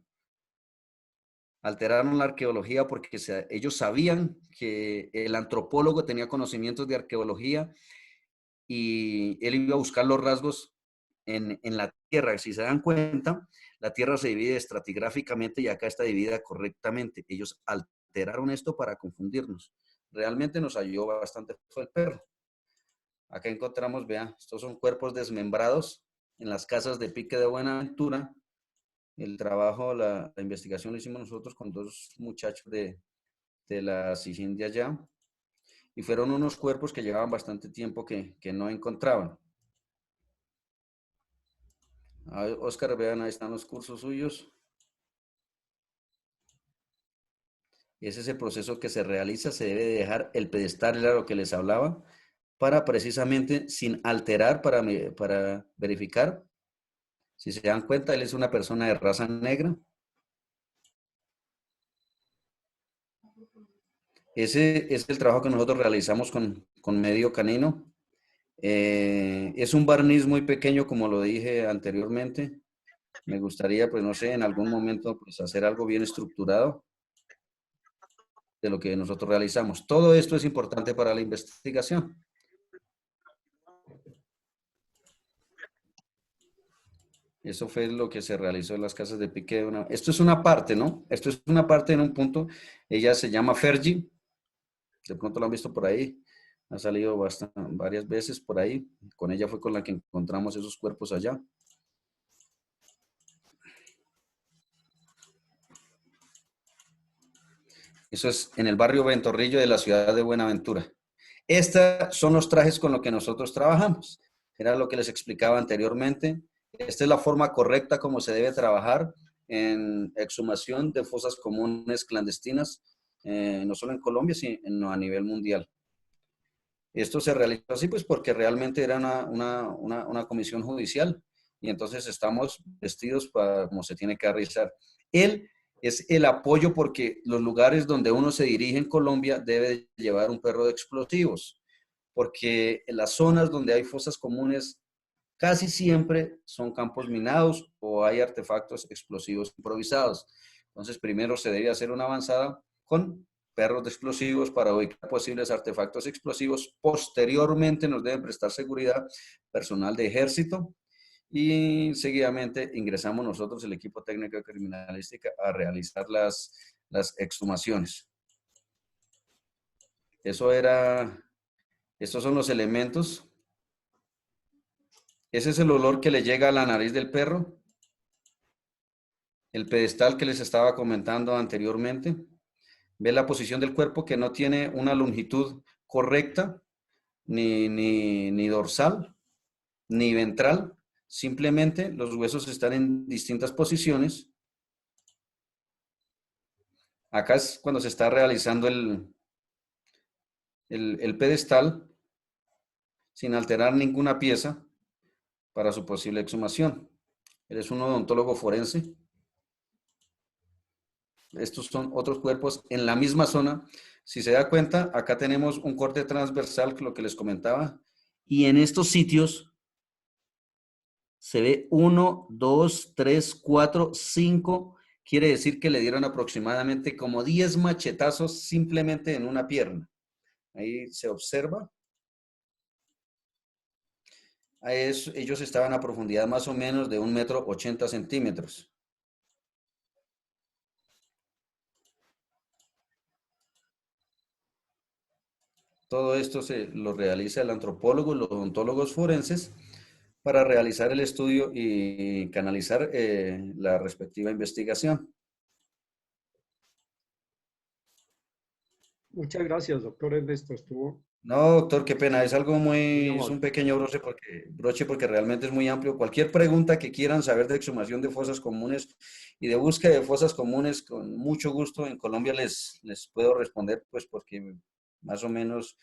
Alteraron la arqueología porque ellos sabían que el antropólogo tenía conocimientos de arqueología y él iba a buscar los rasgos en la tierra. Si se dan cuenta, la tierra se divide estratigráficamente y acá está dividida correctamente. Ellos alteraron esto para confundirnos. Realmente nos ayudó bastante fue el perro. Acá encontramos, vean, estos son cuerpos desmembrados en las casas de Pique de Buenaventura. El trabajo, la investigación lo hicimos nosotros con 2 muchachos de la SIJIN de allá. Y fueron unos cuerpos que llevaban bastante tiempo que no encontraban. Oscar, vean, ahí están los cursos suyos. Ese es el proceso que se realiza. Se debe dejar el pedestal, era lo que les hablaba, para precisamente sin alterar, para verificar. Si se dan cuenta, él es una persona de raza negra. Ese es el trabajo que nosotros realizamos con medio canino. Es un barniz muy pequeño, como lo dije anteriormente. Me gustaría, pues no sé, en algún momento pues hacer algo bien estructurado de lo que nosotros realizamos. Todo esto es importante para la investigación. Eso fue lo que se realizó en las casas de Pique. Esto es una parte, ¿no? Esto es una parte en un punto. Ella se llama Fergie. De pronto lo han visto por ahí. Ha salido varias veces por ahí. Con ella fue con la que encontramos esos cuerpos allá. Eso es en el barrio Ventorrillo de la ciudad de Buenaventura. Estos son los trajes con los que nosotros trabajamos. Era lo que les explicaba anteriormente. Esta es la forma correcta como se debe trabajar en exhumación de fosas comunes clandestinas, no solo en Colombia, sino a nivel mundial. Esto se realizó así pues porque realmente era una comisión judicial y entonces estamos vestidos para como se tiene que realizar. Él es el apoyo porque los lugares donde uno se dirige en Colombia debe llevar un perro de explosivos, porque en las zonas donde hay fosas comunes casi siempre son campos minados o hay artefactos explosivos improvisados. Entonces, primero se debe hacer una avanzada con perros de explosivos para ubicar posibles artefactos explosivos. Posteriormente nos deben prestar seguridad personal de ejército y seguidamente ingresamos nosotros, el equipo técnico de criminalística, a realizar las exhumaciones. Estos son los elementos. Ese es el olor que le llega a la nariz del perro. el pedestal que les estaba comentando anteriormente. Ve la posición del cuerpo que no tiene una longitud correcta, ni dorsal, ni ventral. Simplemente los huesos están en distintas posiciones. Acá es cuando se está realizando el pedestal sin alterar ninguna pieza para su posible exhumación. Eres un odontólogo forense. Estos son otros cuerpos en la misma zona. Si se da cuenta, acá tenemos un corte transversal, lo que les comentaba, y en estos sitios se ve 1, 2, 3, 4, 5. Quiere decir que le dieron aproximadamente como 10 machetazos simplemente en una pierna. Ahí se observa. Ellos estaban a profundidad más o menos de 1,80 m. Todo esto se lo realiza el antropólogo, los odontólogos forenses, para realizar el estudio y canalizar la respectiva investigación. Muchas gracias, doctor Ernesto. Estuvo. No, doctor, qué pena. Es algo es un pequeño broche porque realmente es muy amplio. Cualquier pregunta que quieran saber de exhumación de fosas comunes y de búsqueda de fosas comunes, con mucho gusto en Colombia les puedo responder, pues porque más o menos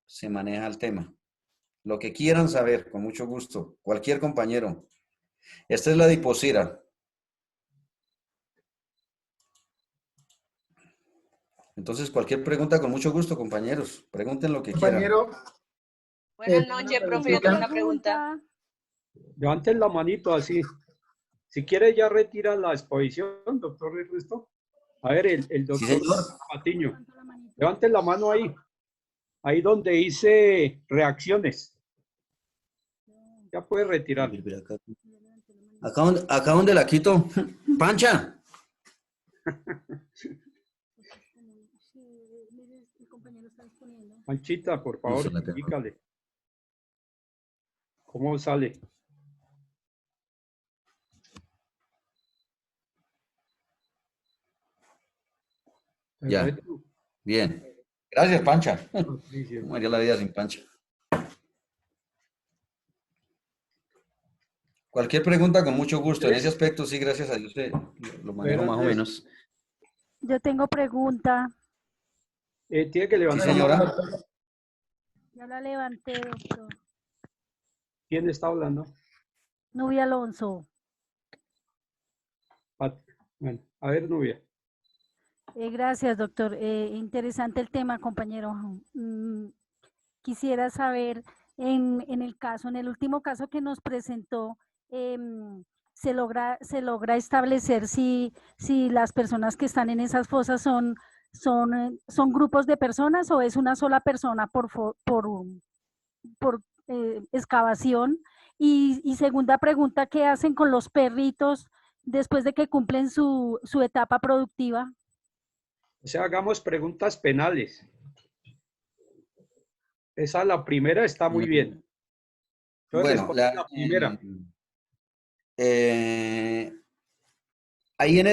se maneja el tema. Lo que quieran saber, con mucho gusto. Cualquier compañero. Esta es la Diposira. Entonces, cualquier pregunta, con mucho gusto, compañeros. Pregunten lo que Compañero, quieran. Buenas noches, profe. Yo tengo una pregunta. Levanten la manito así. Si quiere ya retira la exposición, doctor Ernesto. A ver, el doctor Patiño. Levanten la mano ahí. Ahí donde dice reacciones. Ya puede retirar. Acá donde la quito. ¡Pancha! Panchita, por favor, indícale. ¿Cómo sale? Ya. Bien. Gracias, Pancha. ¿Cómo haría la vida sin Pancha? Cualquier pregunta, con mucho gusto. En ese aspecto, sí, gracias a Dios, lo manejo más o menos. Yo tengo pregunta. Tiene que levantar. Sí, señora. Ya la levanté, doctor. ¿Quién está hablando? Nubia Alonso. Bueno, a ver, Nubia. Gracias, doctor. Interesante el tema, compañero. Quisiera saber, en el último caso que nos presentó, se logra establecer si las personas que están en esas fosas son grupos de personas o es una sola persona por excavación. Y segunda pregunta, ¿qué hacen con los perritos después de que cumplen su etapa productiva? O sea, hagamos preguntas penales. Esa, la primera, está muy bien. Entonces, Bueno, la primera. Ahí en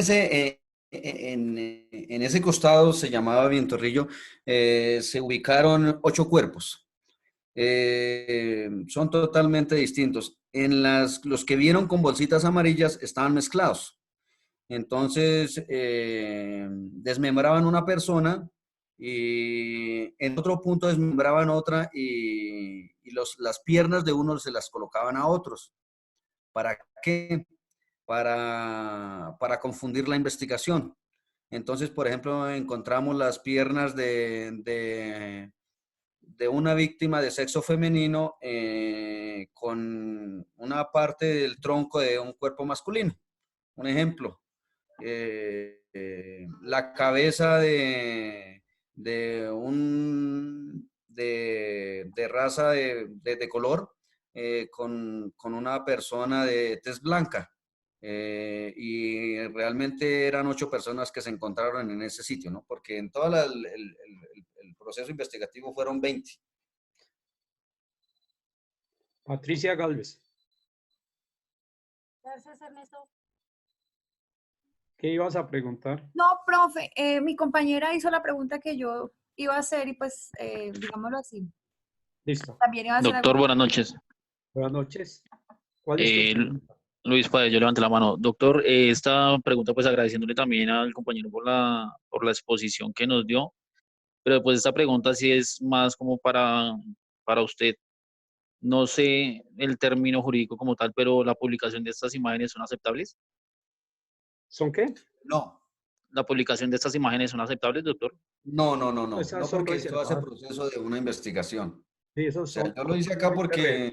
ese costado, se llamaba Vientorrillo, se ubicaron 8 cuerpos. Son totalmente distintos. Los que vieron con bolsitas amarillas estaban mezclados. Entonces, desmembraban una persona y en otro punto desmembraban otra y las piernas de unos se las colocaban a otros. ¿Para qué? Para confundir la investigación. Entonces, por ejemplo, encontramos las piernas de una víctima de sexo femenino con una parte del tronco de un cuerpo masculino. Un ejemplo. La cabeza de raza de color con una persona de tez blanca. Y realmente eran 8 personas que se encontraron en ese sitio, ¿no? Porque en todo el proceso investigativo fueron 20. Patricia Galvez. Gracias, Ernesto. ¿Qué ibas a preguntar? No, profe, mi compañera hizo la pregunta que yo iba a hacer y pues, digámoslo así. Listo. También iba a hacer Doctor, buenas noches. Buenas noches. ¿Cuál es tu pregunta? Luis Páez, yo levanté la mano. Doctor, esta pregunta pues agradeciéndole también al compañero por la exposición que nos dio, pero pues esta pregunta sí es más como para usted. No sé el término jurídico como tal, pero ¿la publicación de estas imágenes son aceptables? ¿Son qué? No. ¿La publicación de estas imágenes son aceptables, doctor? No, Esas no, son porque esto hace reservadas. proceso de una investigación. Sí, esos O sea, son yo lo hice acá totalmente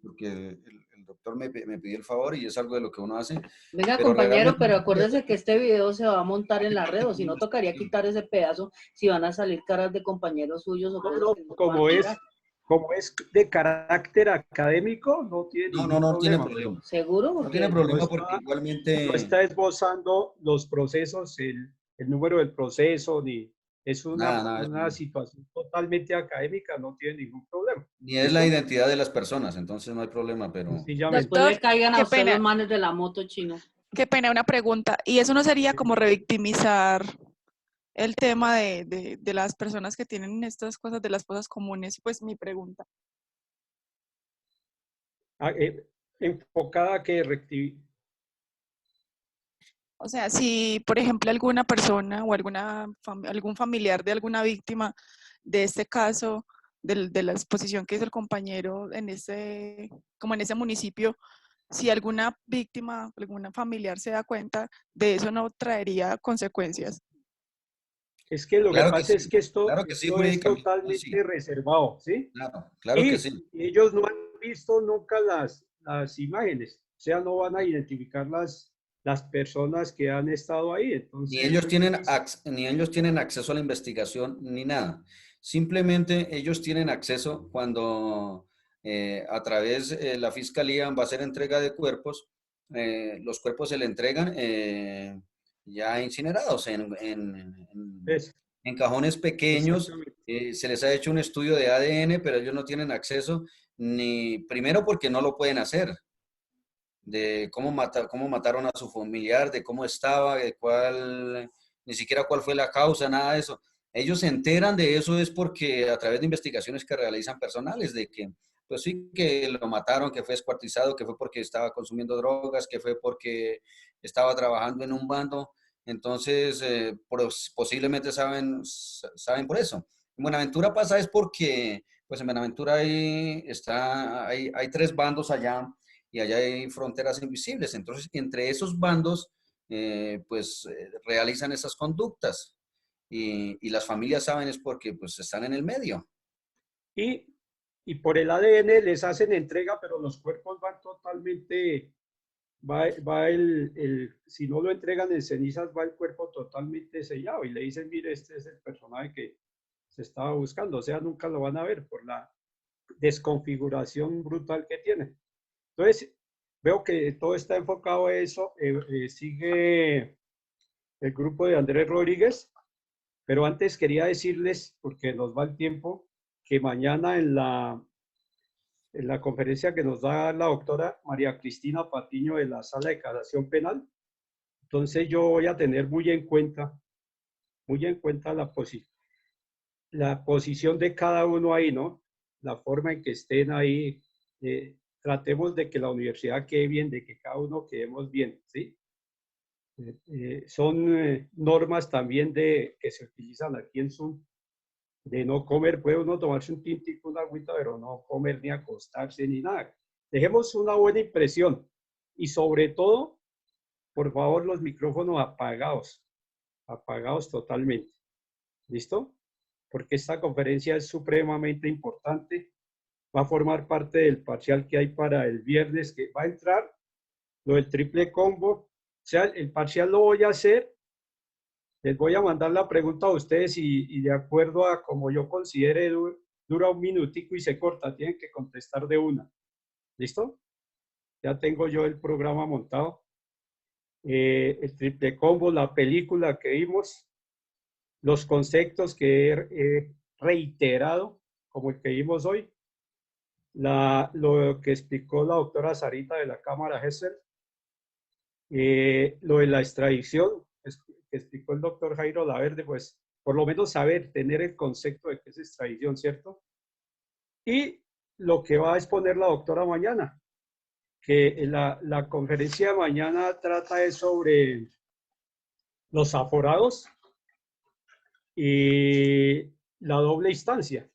porque el doctor me pidió el favor y es algo de lo que uno hace. Venga, pero compañero, realmente- pero acuérdese que este video se va a montar en la red, o si no tocaría quitar ese pedazo si van a salir caras de compañeros suyos o cosas que no como puedan es, mirar. como es de carácter académico, no tiene ningún no tiene problema. problema. ¿Seguro? No tiene Porque problema No porque está- igualmente... No está esbozando los procesos, el número del proceso, ni es Nada, una situación totalmente académica, no tiene ningún problema. ni es la identidad de las personas, entonces no hay problema, pero... Sencillamente. después le caigan a qué usted pena. los manes de la moto chino. Qué pena, una pregunta. ¿Y eso no sería como revictimizar el tema de las personas que tienen estas cosas de las fosas comunes? Pues mi pregunta. Enfocada a que O sea, si por ejemplo alguna persona o algún familiar de alguna víctima de este caso, de la exposición que hizo el compañero como en ese municipio, si alguna víctima, alguna familiar se da cuenta, de eso no traería consecuencias. Es que lo Claro que que pasa sí, es que esto, claro que sí, esto es jurídicamente, totalmente sí. reservado, ¿sí? Claro Y que sí. ellos no han visto nunca las imágenes, o sea, no van a identificar las personas que han estado ahí. Entonces, Ni ellos tienen acceso a la investigación ni nada. Simplemente ellos tienen acceso cuando a través de la fiscalía va a hacer entrega de cuerpos. Los cuerpos se le entregan ya incinerados en cajones pequeños. Se les ha hecho un estudio de ADN, pero ellos no tienen acceso primero porque no lo pueden hacer, de cómo mataron a su familiar, de cómo estaba, ni siquiera cuál fue la causa, nada de eso. Ellos se enteran de eso es porque a través de investigaciones que realizan personales, de que, pues sí, que lo mataron, que fue descuartizado, que fue porque estaba consumiendo drogas, que fue porque estaba trabajando en un bando. Entonces, posiblemente saben por eso. En Buenaventura pasa es porque, pues en Buenaventura hay 3 bandos allá, y allá hay fronteras invisibles. Entonces, entre esos bandos, realizan esas conductas. Y las familias saben es porque pues están en el medio. Y por el ADN les hacen entrega, pero los cuerpos van totalmente, si no lo entregan en cenizas, va el cuerpo totalmente sellado y le dicen, mire, este es el personaje que se estaba buscando. O sea, nunca lo van a ver por la desconfiguración brutal que tiene. Entonces, veo que todo está enfocado a eso. Sigue el grupo de Andrés Rodríguez, pero antes quería decirles, porque nos va el tiempo, que mañana en la conferencia que nos da la doctora María Cristina Patiño de la Sala de Casación Penal, entonces yo voy a tener muy en cuenta la posición de cada uno ahí, ¿no? La forma en que estén ahí. Tratemos de que la universidad quede bien, de que cada uno quedemos bien, ¿sí? Son normas también que se utilizan aquí en Zoom, de no comer, puede uno tomarse un tintico, una agüita, pero no comer ni acostarse ni nada. Dejemos una buena impresión y sobre todo, por favor, los micrófonos apagados totalmente. ¿Listo? Porque esta conferencia es supremamente importante. Va a formar parte del parcial que hay para el viernes, que va a entrar lo del triple combo. O sea, el parcial lo voy a hacer. Les voy a mandar la pregunta a ustedes y de acuerdo a como yo considere, dura un minutico y se corta. Tienen que contestar de una. ¿Listo? Ya tengo yo el programa montado. El triple combo, la película que vimos, los conceptos que he reiterado, como el que vimos hoy, lo que explicó la doctora Sarita de la Cámara Gesell, lo de la extradición, que explicó el doctor Jairo Laverde, pues por lo menos saber, tener el concepto de qué es extradición, ¿cierto? Y lo que va a exponer la doctora mañana, que la conferencia de mañana trata sobre los aforados y la doble instancia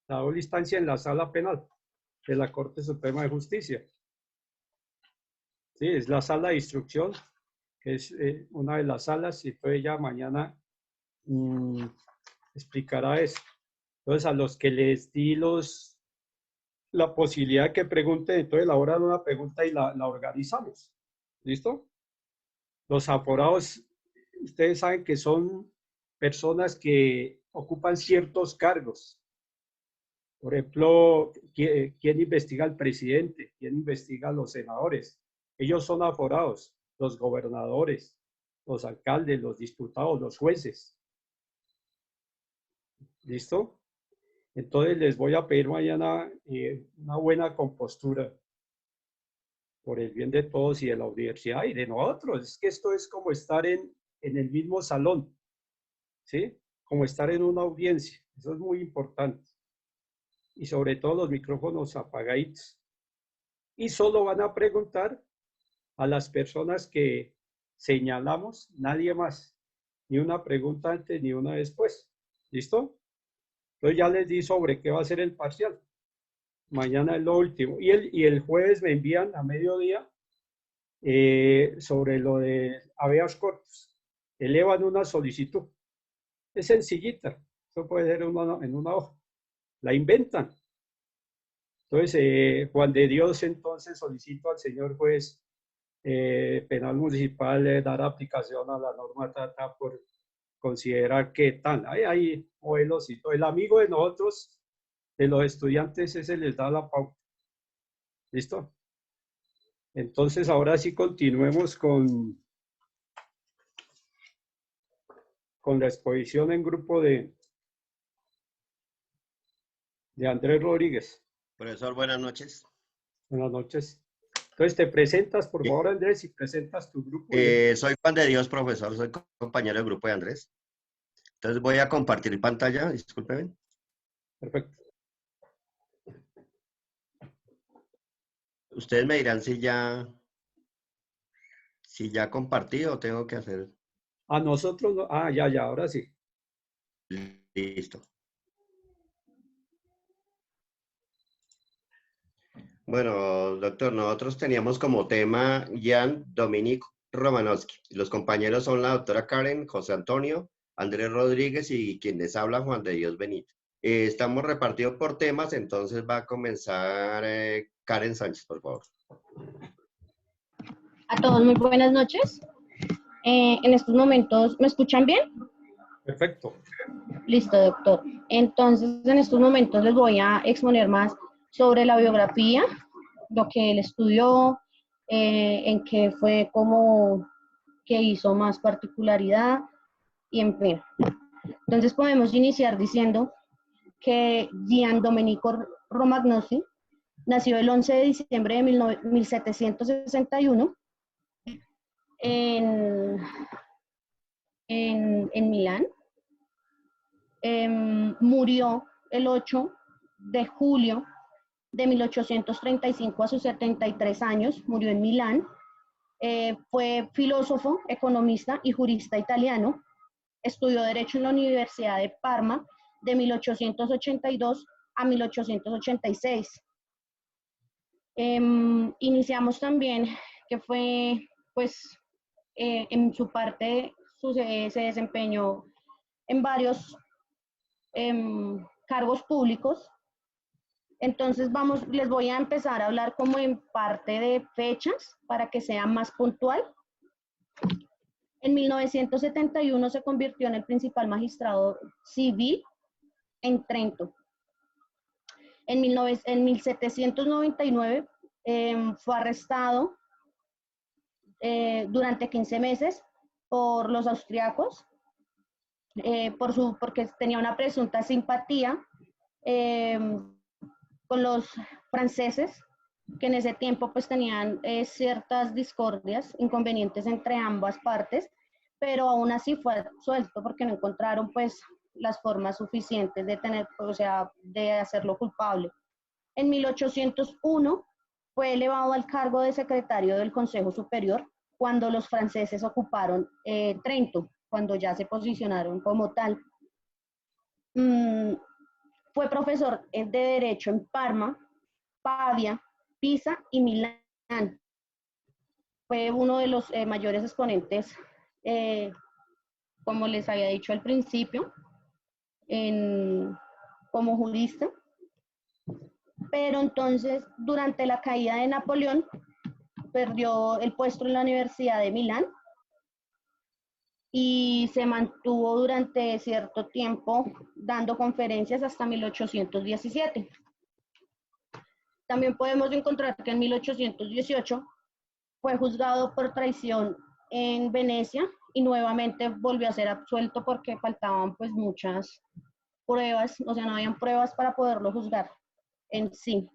en la sala penal de la Corte Suprema de Justicia. Sí, es la sala de instrucción, que es una de las salas, y entonces ella mañana explicará eso. Entonces, a los que les di la posibilidad de que pregunten, entonces elaboran una pregunta y la organizamos. ¿Listo? Los aforados, ustedes saben que son personas que ocupan ciertos cargos. Por ejemplo, ¿quién investiga al presidente? ¿Quién investiga a los senadores? Ellos son aforados, los gobernadores, los alcaldes, los diputados, los jueces. ¿Listo? Entonces les voy a pedir mañana una buena compostura por el bien de todos y de la universidad y de nosotros. Es que esto es como estar en el mismo salón, ¿sí? Como estar en una audiencia. Eso es muy importante. Y sobre todo los micrófonos apagaditos. Y solo van a preguntar a las personas que señalamos, nadie más. Ni una pregunta antes ni una después. ¿Listo? Entonces ya les di sobre qué va a ser el parcial. Mañana es lo último. Y el jueves me envían a mediodía sobre lo de habeas corpus. Elevan una solicitud. Es sencillita. Eso puede ser en una hoja. La inventan. Entonces, Juan de Dios, entonces solicito al señor juez penal municipal dar aplicación a la norma TATA por considerar que tal. Hay modelos y todo. El amigo de nosotros, de los estudiantes, ese les da la pauta. ¿Listo? Entonces, ahora sí continuemos con la exposición en grupo de Andrés Rodríguez. Profesor, buenas noches. Buenas noches. Entonces, te presentas, por favor, Andrés, y presentas tu grupo. Soy Juan de Dios, profesor, soy compañero del grupo de Andrés. Entonces voy a compartir pantalla, discúlpeme. Perfecto. Ustedes me dirán si ya compartí o tengo que hacer. A nosotros no. Ah, ya, ahora sí. Listo. Bueno, doctor, nosotros teníamos como tema Jan Dominic Romanowski. Los compañeros son la doctora Karen, José Antonio, Andrés Rodríguez y quien les habla, Juan de Dios Benito. Estamos repartidos por temas, entonces va a comenzar Karen Sánchez, por favor. A todos, muy buenas noches. En estos momentos, ¿me escuchan bien? Perfecto. Listo, doctor. Entonces, en estos momentos les voy a exponer más sobre la biografía, lo que él estudió, en qué fue como que hizo más particularidad y en fin. Entonces podemos iniciar diciendo que Gian Domenico Romagnosi nació el 11 de diciembre de 1761 en Milán. Murió el 8 de julio de 1835 a sus 73 años, murió en Milán. Fue filósofo, economista y jurista italiano. Estudió Derecho en la Universidad de Parma de 1882 a 1886. Iniciamos también que fue, pues, en su parte se desempeñó en varios cargos públicos. Entonces les voy a empezar a hablar como en parte de fechas para que sea más puntual. En 1971 se convirtió en el principal magistrado civil en Trento. En 1799 fue arrestado durante 15 meses por los austriacos, porque tenía una presunta simpatía con los franceses, que en ese tiempo pues tenían ciertas discordias, inconvenientes entre ambas partes, pero aún así fue absuelto porque no encontraron pues las formas suficientes de tener, o sea, de hacerlo culpable. En 1801 fue elevado al cargo de secretario del Consejo Superior cuando los franceses ocuparon Trento, cuando ya se posicionaron como tal. Fue profesor de Derecho en Parma, Pavia, Pisa y Milán. Fue uno de los mayores exponentes, como les había dicho al principio, como jurista. Pero entonces, durante la caída de Napoleón, perdió el puesto en la Universidad de Milán y se mantuvo durante cierto tiempo dando conferencias hasta 1817. También podemos encontrar que en 1818 fue juzgado por traición en Venecia y nuevamente volvió a ser absuelto porque faltaban pues muchas pruebas, o sea, no habían pruebas para poderlo juzgar en sí.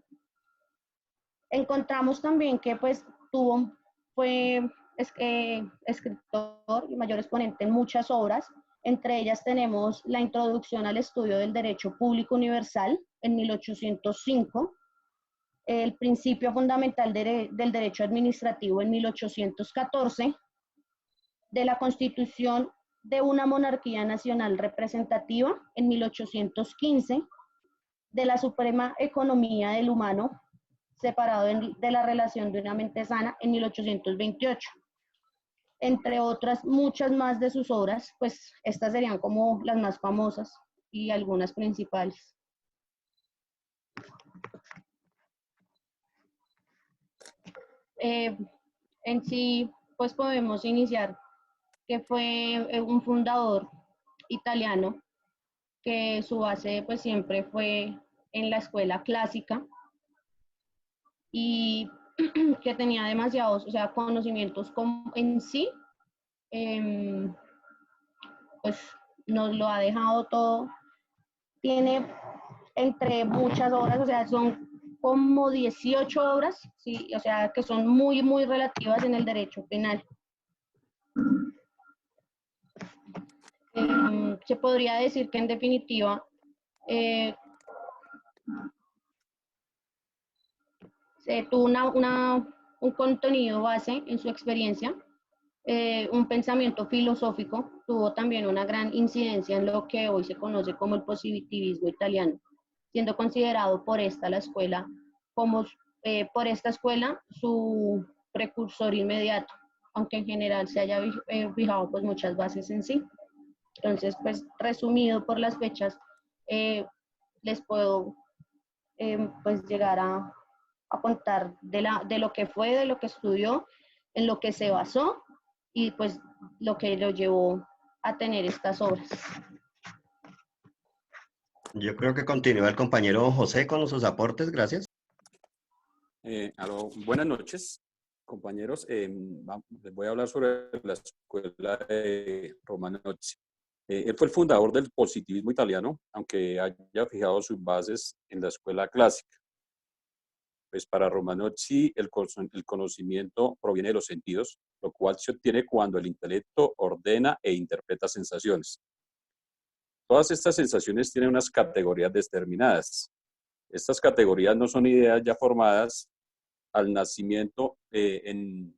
Encontramos también que pues fue escritor y mayor exponente en muchas obras. Entre ellas tenemos la Introducción al Estudio del Derecho Público Universal en 1805, el Principio Fundamental del Derecho Administrativo en 1814, de la Constitución de una Monarquía Nacional Representativa en 1815, de la Suprema Economía del Humano, separado de la relación de una mente sana en 1828. Entre otras muchas más de sus obras, pues estas serían como las más famosas y algunas principales. En sí, pues podemos iniciar que fue un fundador italiano que su base pues siempre fue en la escuela clásica y que tenía demasiados, o sea, conocimientos en sí, pues nos lo ha dejado todo. Tiene entre muchas obras, o sea, son como 18 obras, sí, o sea, que son muy, muy relativas en el derecho penal. Se podría decir que en definitiva se tuvo un contenido base en su experiencia, un pensamiento filosófico, tuvo también una gran incidencia en lo que hoy se conoce como el positivismo italiano, siendo considerado por esta escuela su precursor inmediato, aunque en general se haya fijado pues muchas bases en sí. Entonces, pues resumido por las fechas, les puedo pues llegar a contar de lo que fue, de lo que estudió, en lo que se basó y pues lo que lo llevó a tener estas obras. Yo creo que continúa el compañero José con sus aportes, gracias. Buenas noches, compañeros. Les voy a hablar sobre la escuela de Romanozzi. Él fue el fundador del positivismo italiano, aunque haya fijado sus bases en la escuela clásica. Pues para Romanozzi el conocimiento proviene de los sentidos, lo cual se obtiene cuando el intelecto ordena e interpreta sensaciones. Todas estas sensaciones tienen unas categorías determinadas. Estas categorías no son ideas ya formadas al nacimiento, en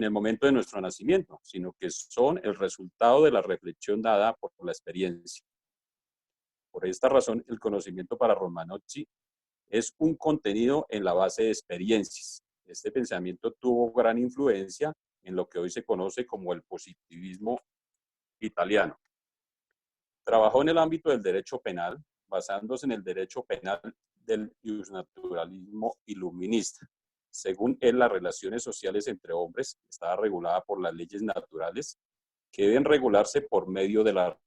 el momento de nuestro nacimiento, sino que son el resultado de la reflexión dada por la experiencia. Por esta razón, el conocimiento para Romanozzi es un contenido en la base de experiencias. Este pensamiento tuvo gran influencia en lo que hoy se conoce como el positivismo italiano. Trabajó en el ámbito del derecho penal, basándose en el derecho penal del justnaturalismo iluminista. Según él, las relaciones sociales entre hombres estaban reguladas por las leyes naturales que deben regularse por medio de la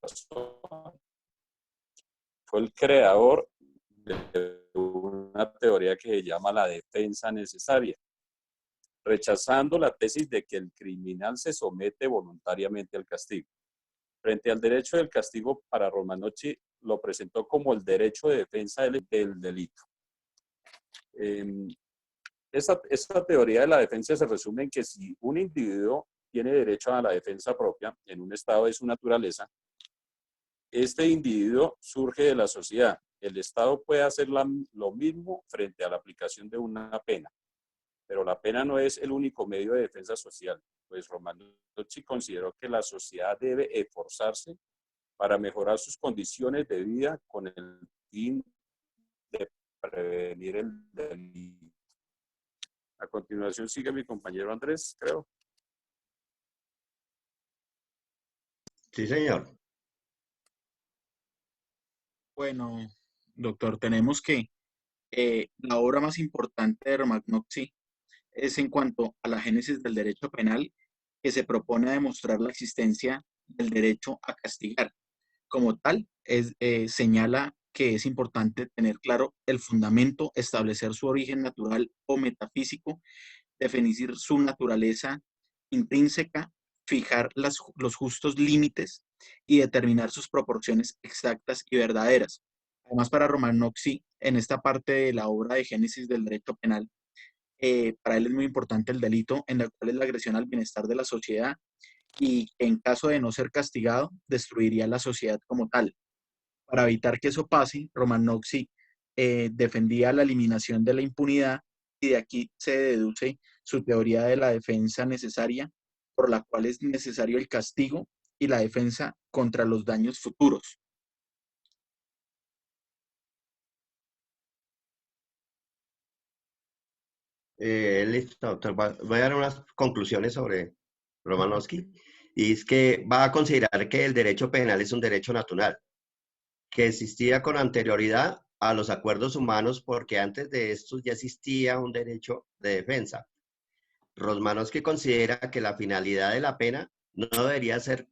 razón. Fue el creador de una teoría que se llama la defensa necesaria, rechazando la tesis de que el criminal se somete voluntariamente al castigo. Frente al derecho del castigo, para Romanozzi lo presentó como el derecho de defensa del delito. Esta teoría de la defensa se resume en que si un individuo tiene derecho a la defensa propia en un estado de su naturaleza, este individuo surge de la sociedad. El Estado puede hacer lo mismo frente a la aplicación de una pena, pero la pena no es el único medio de defensa social, pues Romanowski consideró que la sociedad debe esforzarse para mejorar sus condiciones de vida con el fin de prevenir el delito. A continuación sigue mi compañero Andrés, creo. Sí, señor. Bueno, doctor, tenemos que la obra más importante de Romanowski es en cuanto a la génesis del derecho penal, que se propone demostrar la existencia del derecho a castigar. Como tal, señala que es importante tener claro el fundamento, establecer su origen natural o metafísico, definir su naturaleza intrínseca, fijar los justos límites y determinar sus proporciones exactas y verdaderas. Además, para Romanowski, en esta parte de la obra de génesis del derecho penal, para él es muy importante el delito, en la cual es la agresión al bienestar de la sociedad y en caso de no ser castigado, destruiría la sociedad como tal. Para evitar que eso pase, Romanowski defendía la eliminación de la impunidad y de aquí se deduce su teoría de la defensa necesaria, por la cual es necesario el castigo y la defensa contra los daños futuros. Listo, doctor. Voy a dar unas conclusiones sobre Romanowski. Y es que va a considerar que el derecho penal es un derecho natural, que existía con anterioridad a los acuerdos humanos, porque antes de estos ya existía un derecho de defensa. Romanowski considera que la finalidad de la pena no debería ser,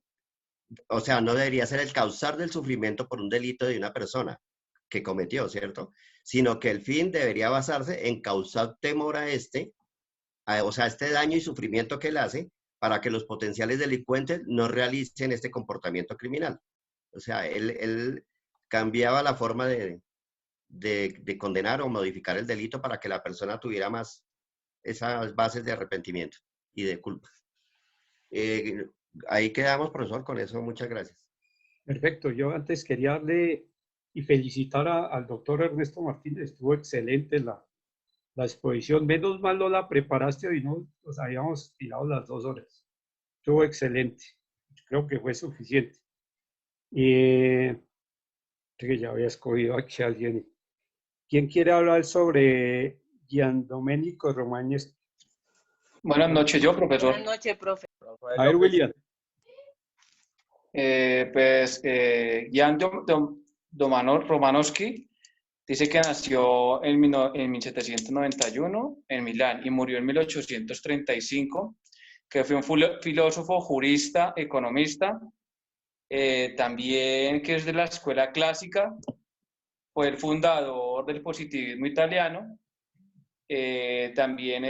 o sea, no debería ser el causar del sufrimiento por un delito de una persona que cometió, ¿cierto? Sino que el fin debería basarse en causar temor a o sea, este daño y sufrimiento que él hace para que los potenciales delincuentes no realicen este comportamiento criminal. O sea, él cambiaba la forma de condenar o modificar el delito para que la persona tuviera más esas bases de arrepentimiento y de culpa. Ahí quedamos, profesor, con eso. Muchas gracias. Perfecto. Yo antes quería darle y felicitar al doctor Ernesto Martínez. Estuvo excelente la exposición. Menos mal no la preparaste hoy, no nos habíamos tirado las 2 horas. Estuvo excelente. Creo que fue suficiente. Que ya había escogido aquí a alguien. ¿Quién quiere hablar sobre Giandomenico Romagnoli? Buenas noches, yo, profesor. Buenas noches, profe. A ver, William. Jan Romanowski dice que nació en 1791 en Milán y murió en 1835, que fue un filósofo, jurista, economista, también que es de la escuela clásica, fue el fundador del positivismo italiano, también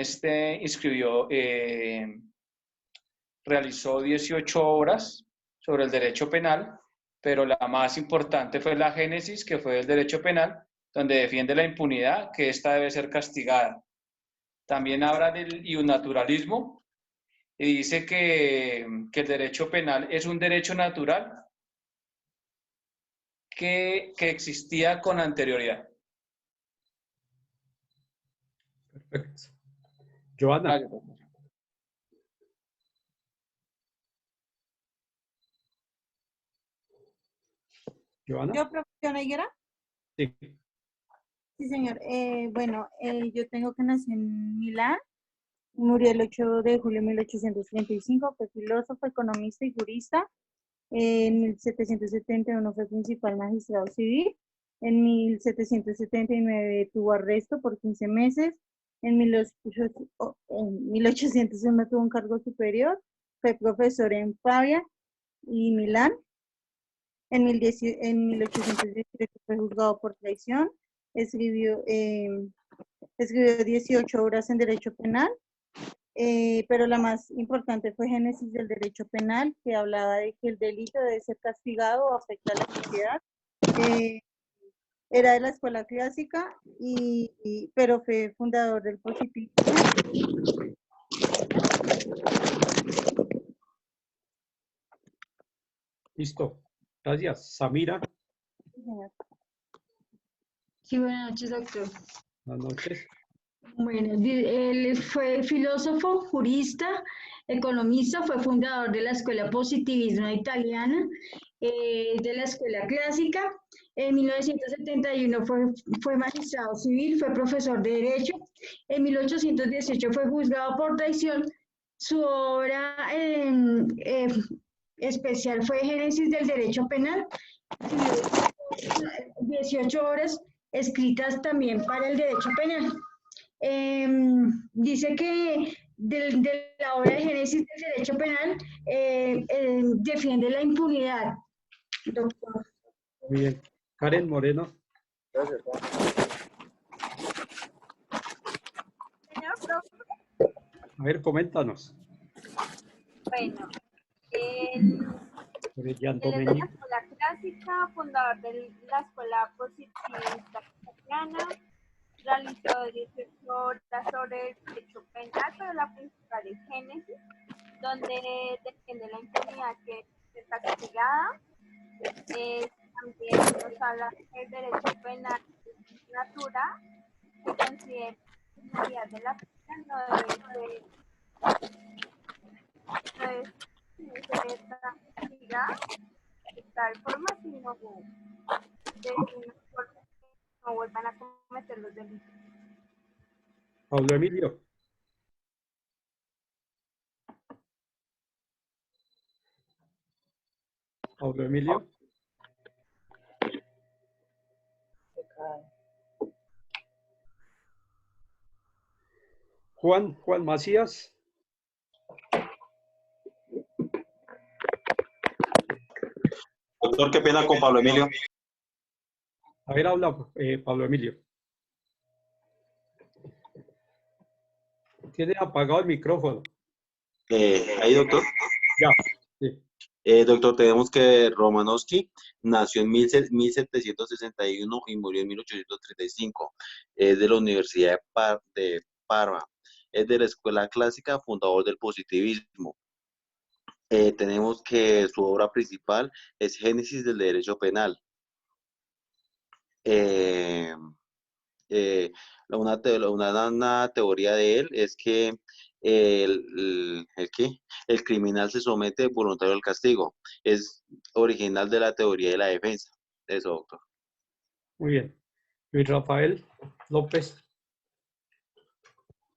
realizó 18 obras sobre el derecho penal, pero la más importante fue la Génesis, que fue el derecho penal, donde defiende la impunidad, que ésta debe ser castigada. También habla del iusnaturalismo y dice que el derecho penal es un derecho natural que existía con anterioridad. Perfecto. Joana. Joana. ¿Yo, profesor Higuera? Sí. Sí, señor. Bueno, yo tengo que nacer en Milán. Murió el 8 de julio de 1835. Fue filósofo, economista y jurista. En 1771 fue principal magistrado civil. En 1779 tuvo arresto por 15 meses. En 1801 tuvo un cargo superior. Fue profesor en Pavia y Milán. En 1818 fue juzgado por traición. Escribió 18 obras en derecho penal, pero la más importante fue Génesis del derecho penal, que hablaba de que el delito debe ser castigado o afecta a la sociedad. Era de la escuela clásica, pero fue fundador del positivismo. Listo. Gracias. Samira, Sí, buenas noches, doctor. buenas noches. Bueno, él fue filósofo, jurista, economista, fue fundador de la Escuela Positivismo Italiana, de la Escuela Clásica. En 1971 fue magistrado civil, fue profesor de Derecho. En 1818 fue juzgado por traición. Su obra especial fue Génesis del Derecho Penal. 18 obras escritas también para el derecho penal. Dice que de la obra de Génesis del Derecho Penal defiende la impunidad, doctor. Muy bien. Karen Moreno. Gracias. Señor profe, A ver, coméntanos. bueno, Sobre Jan él es de la Domenico. escuela clásica, fundador de la escuela positivista italiana, realizó 18 horas sobre el derecho penal, pero la principal es Génesis, donde defiende la impunidad que está castigada. También nos habla del derecho penal de natura, que considera la impunidad de la pena no debe ser castigada de tal forma, sino de una forma que no vuelvan a cometer los delitos. Pablo Emilio. Pablo Emilio. Juan Macías. Doctor, qué pena con Pablo Emilio. A ver, habla Pablo Emilio. Tiene apagado el micrófono. Ahí, doctor. Ya, sí. Doctor, tenemos que Romanowski nació en 1761 y murió en 1835. Es de la Universidad de Parma. Es de la Escuela Clásica, fundador del positivismo. Tenemos que su obra principal es Génesis del Derecho Penal. Una teoría de él es que el criminal se somete voluntario al castigo. Es original de la teoría de la defensa. Eso, doctor. Muy bien. Luis Rafael López.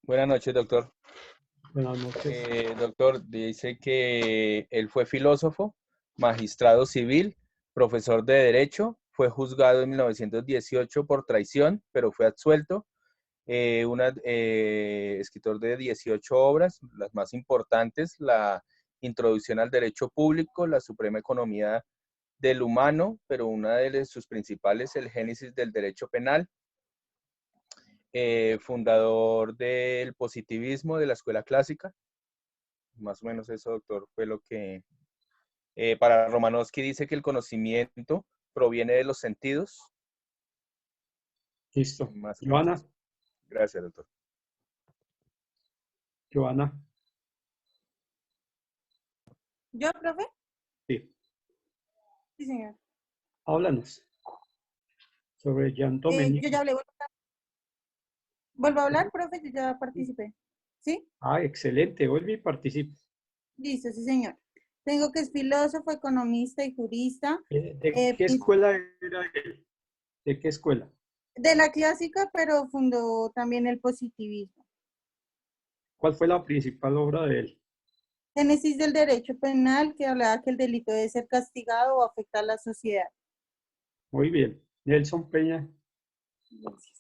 Buenas noches, doctor. Buenas noches. Doctor, dice que él fue filósofo, magistrado civil, profesor de Derecho, fue juzgado en 1918 por traición, pero fue absuelto. Escritor de 18 obras, las más importantes, la Introducción al Derecho Público, la Suprema Economía del Humano, pero una de sus principales, el Génesis del Derecho Penal. Fundador del positivismo de la Escuela Clásica. Más o menos eso, doctor, fue lo que... para Romanowski dice que el conocimiento proviene de los sentidos. Listo. Más Joana. Gracias, doctor. Joana. ¿Yo, profe? Sí. Sí, señor. Háblanos sobre Jan Domenico. Yo ya hablé. ¿Vuelvo a hablar, profe? Yo ya participé. ¿Sí? Ah, excelente. Vuelve y participe. Listo, sí, señor. Tengo que es filósofo, economista y jurista. ¿De qué escuela era él? ¿De qué escuela? De la clásica, pero fundó también el positivismo. ¿Cuál fue la principal obra de él? Génesis del Derecho Penal, que hablaba que el delito debe ser castigado o afectar a la sociedad. Muy bien. Nelson Peña. Gracias.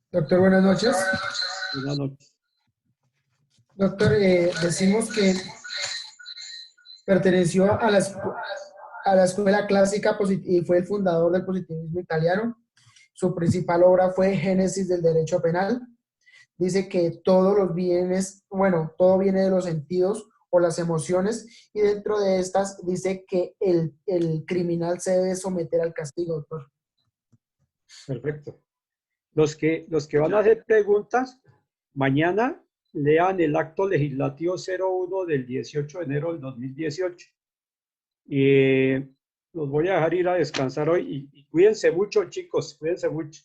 Doctor, buenas noches. Buenas noches. Doctor, decimos que perteneció a la escuela clásica y fue el fundador del positivismo italiano. Su principal obra fue Génesis del Derecho Penal. Dice que todos los bienes, bueno, todo viene de los sentidos o las emociones, y dentro de estas dice que el criminal se debe someter al castigo, doctor. Perfecto. Los que van a hacer preguntas, mañana lean el acto legislativo 01 del 18 de enero del 2018. Y los voy a dejar ir a descansar hoy y cuídense mucho, chicos, cuídense mucho.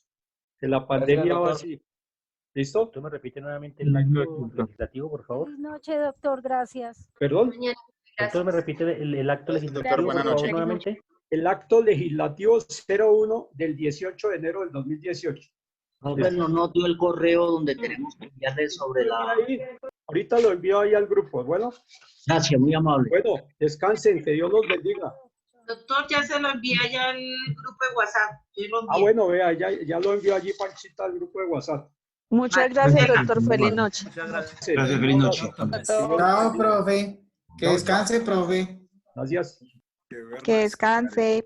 Que la pandemia va así. ¿Listo? ¿Doctor, me repite nuevamente el acto legislativo, por favor? Feliz noche, doctor, gracias. ¿Perdón? Doctor, ¿me repite el acto legislativo, por favor, nuevamente? El acto legislativo 01 del 18 de enero del 2018. Robert no nos dio el correo donde tenemos que enviarle sobre la... Ahorita lo envío ahí al grupo, ¿bueno? Gracias, muy amable. Bueno, descansen, que Dios los bendiga. Doctor, ya se lo envía ya al grupo de WhatsApp. Bueno, vea, ya lo envió allí, Panchita, al grupo de WhatsApp. Muchas gracias, doctor. Feliz noche. Gracias, feliz noche. Chao, profe. Que descanse, profe. Gracias. Que descanse.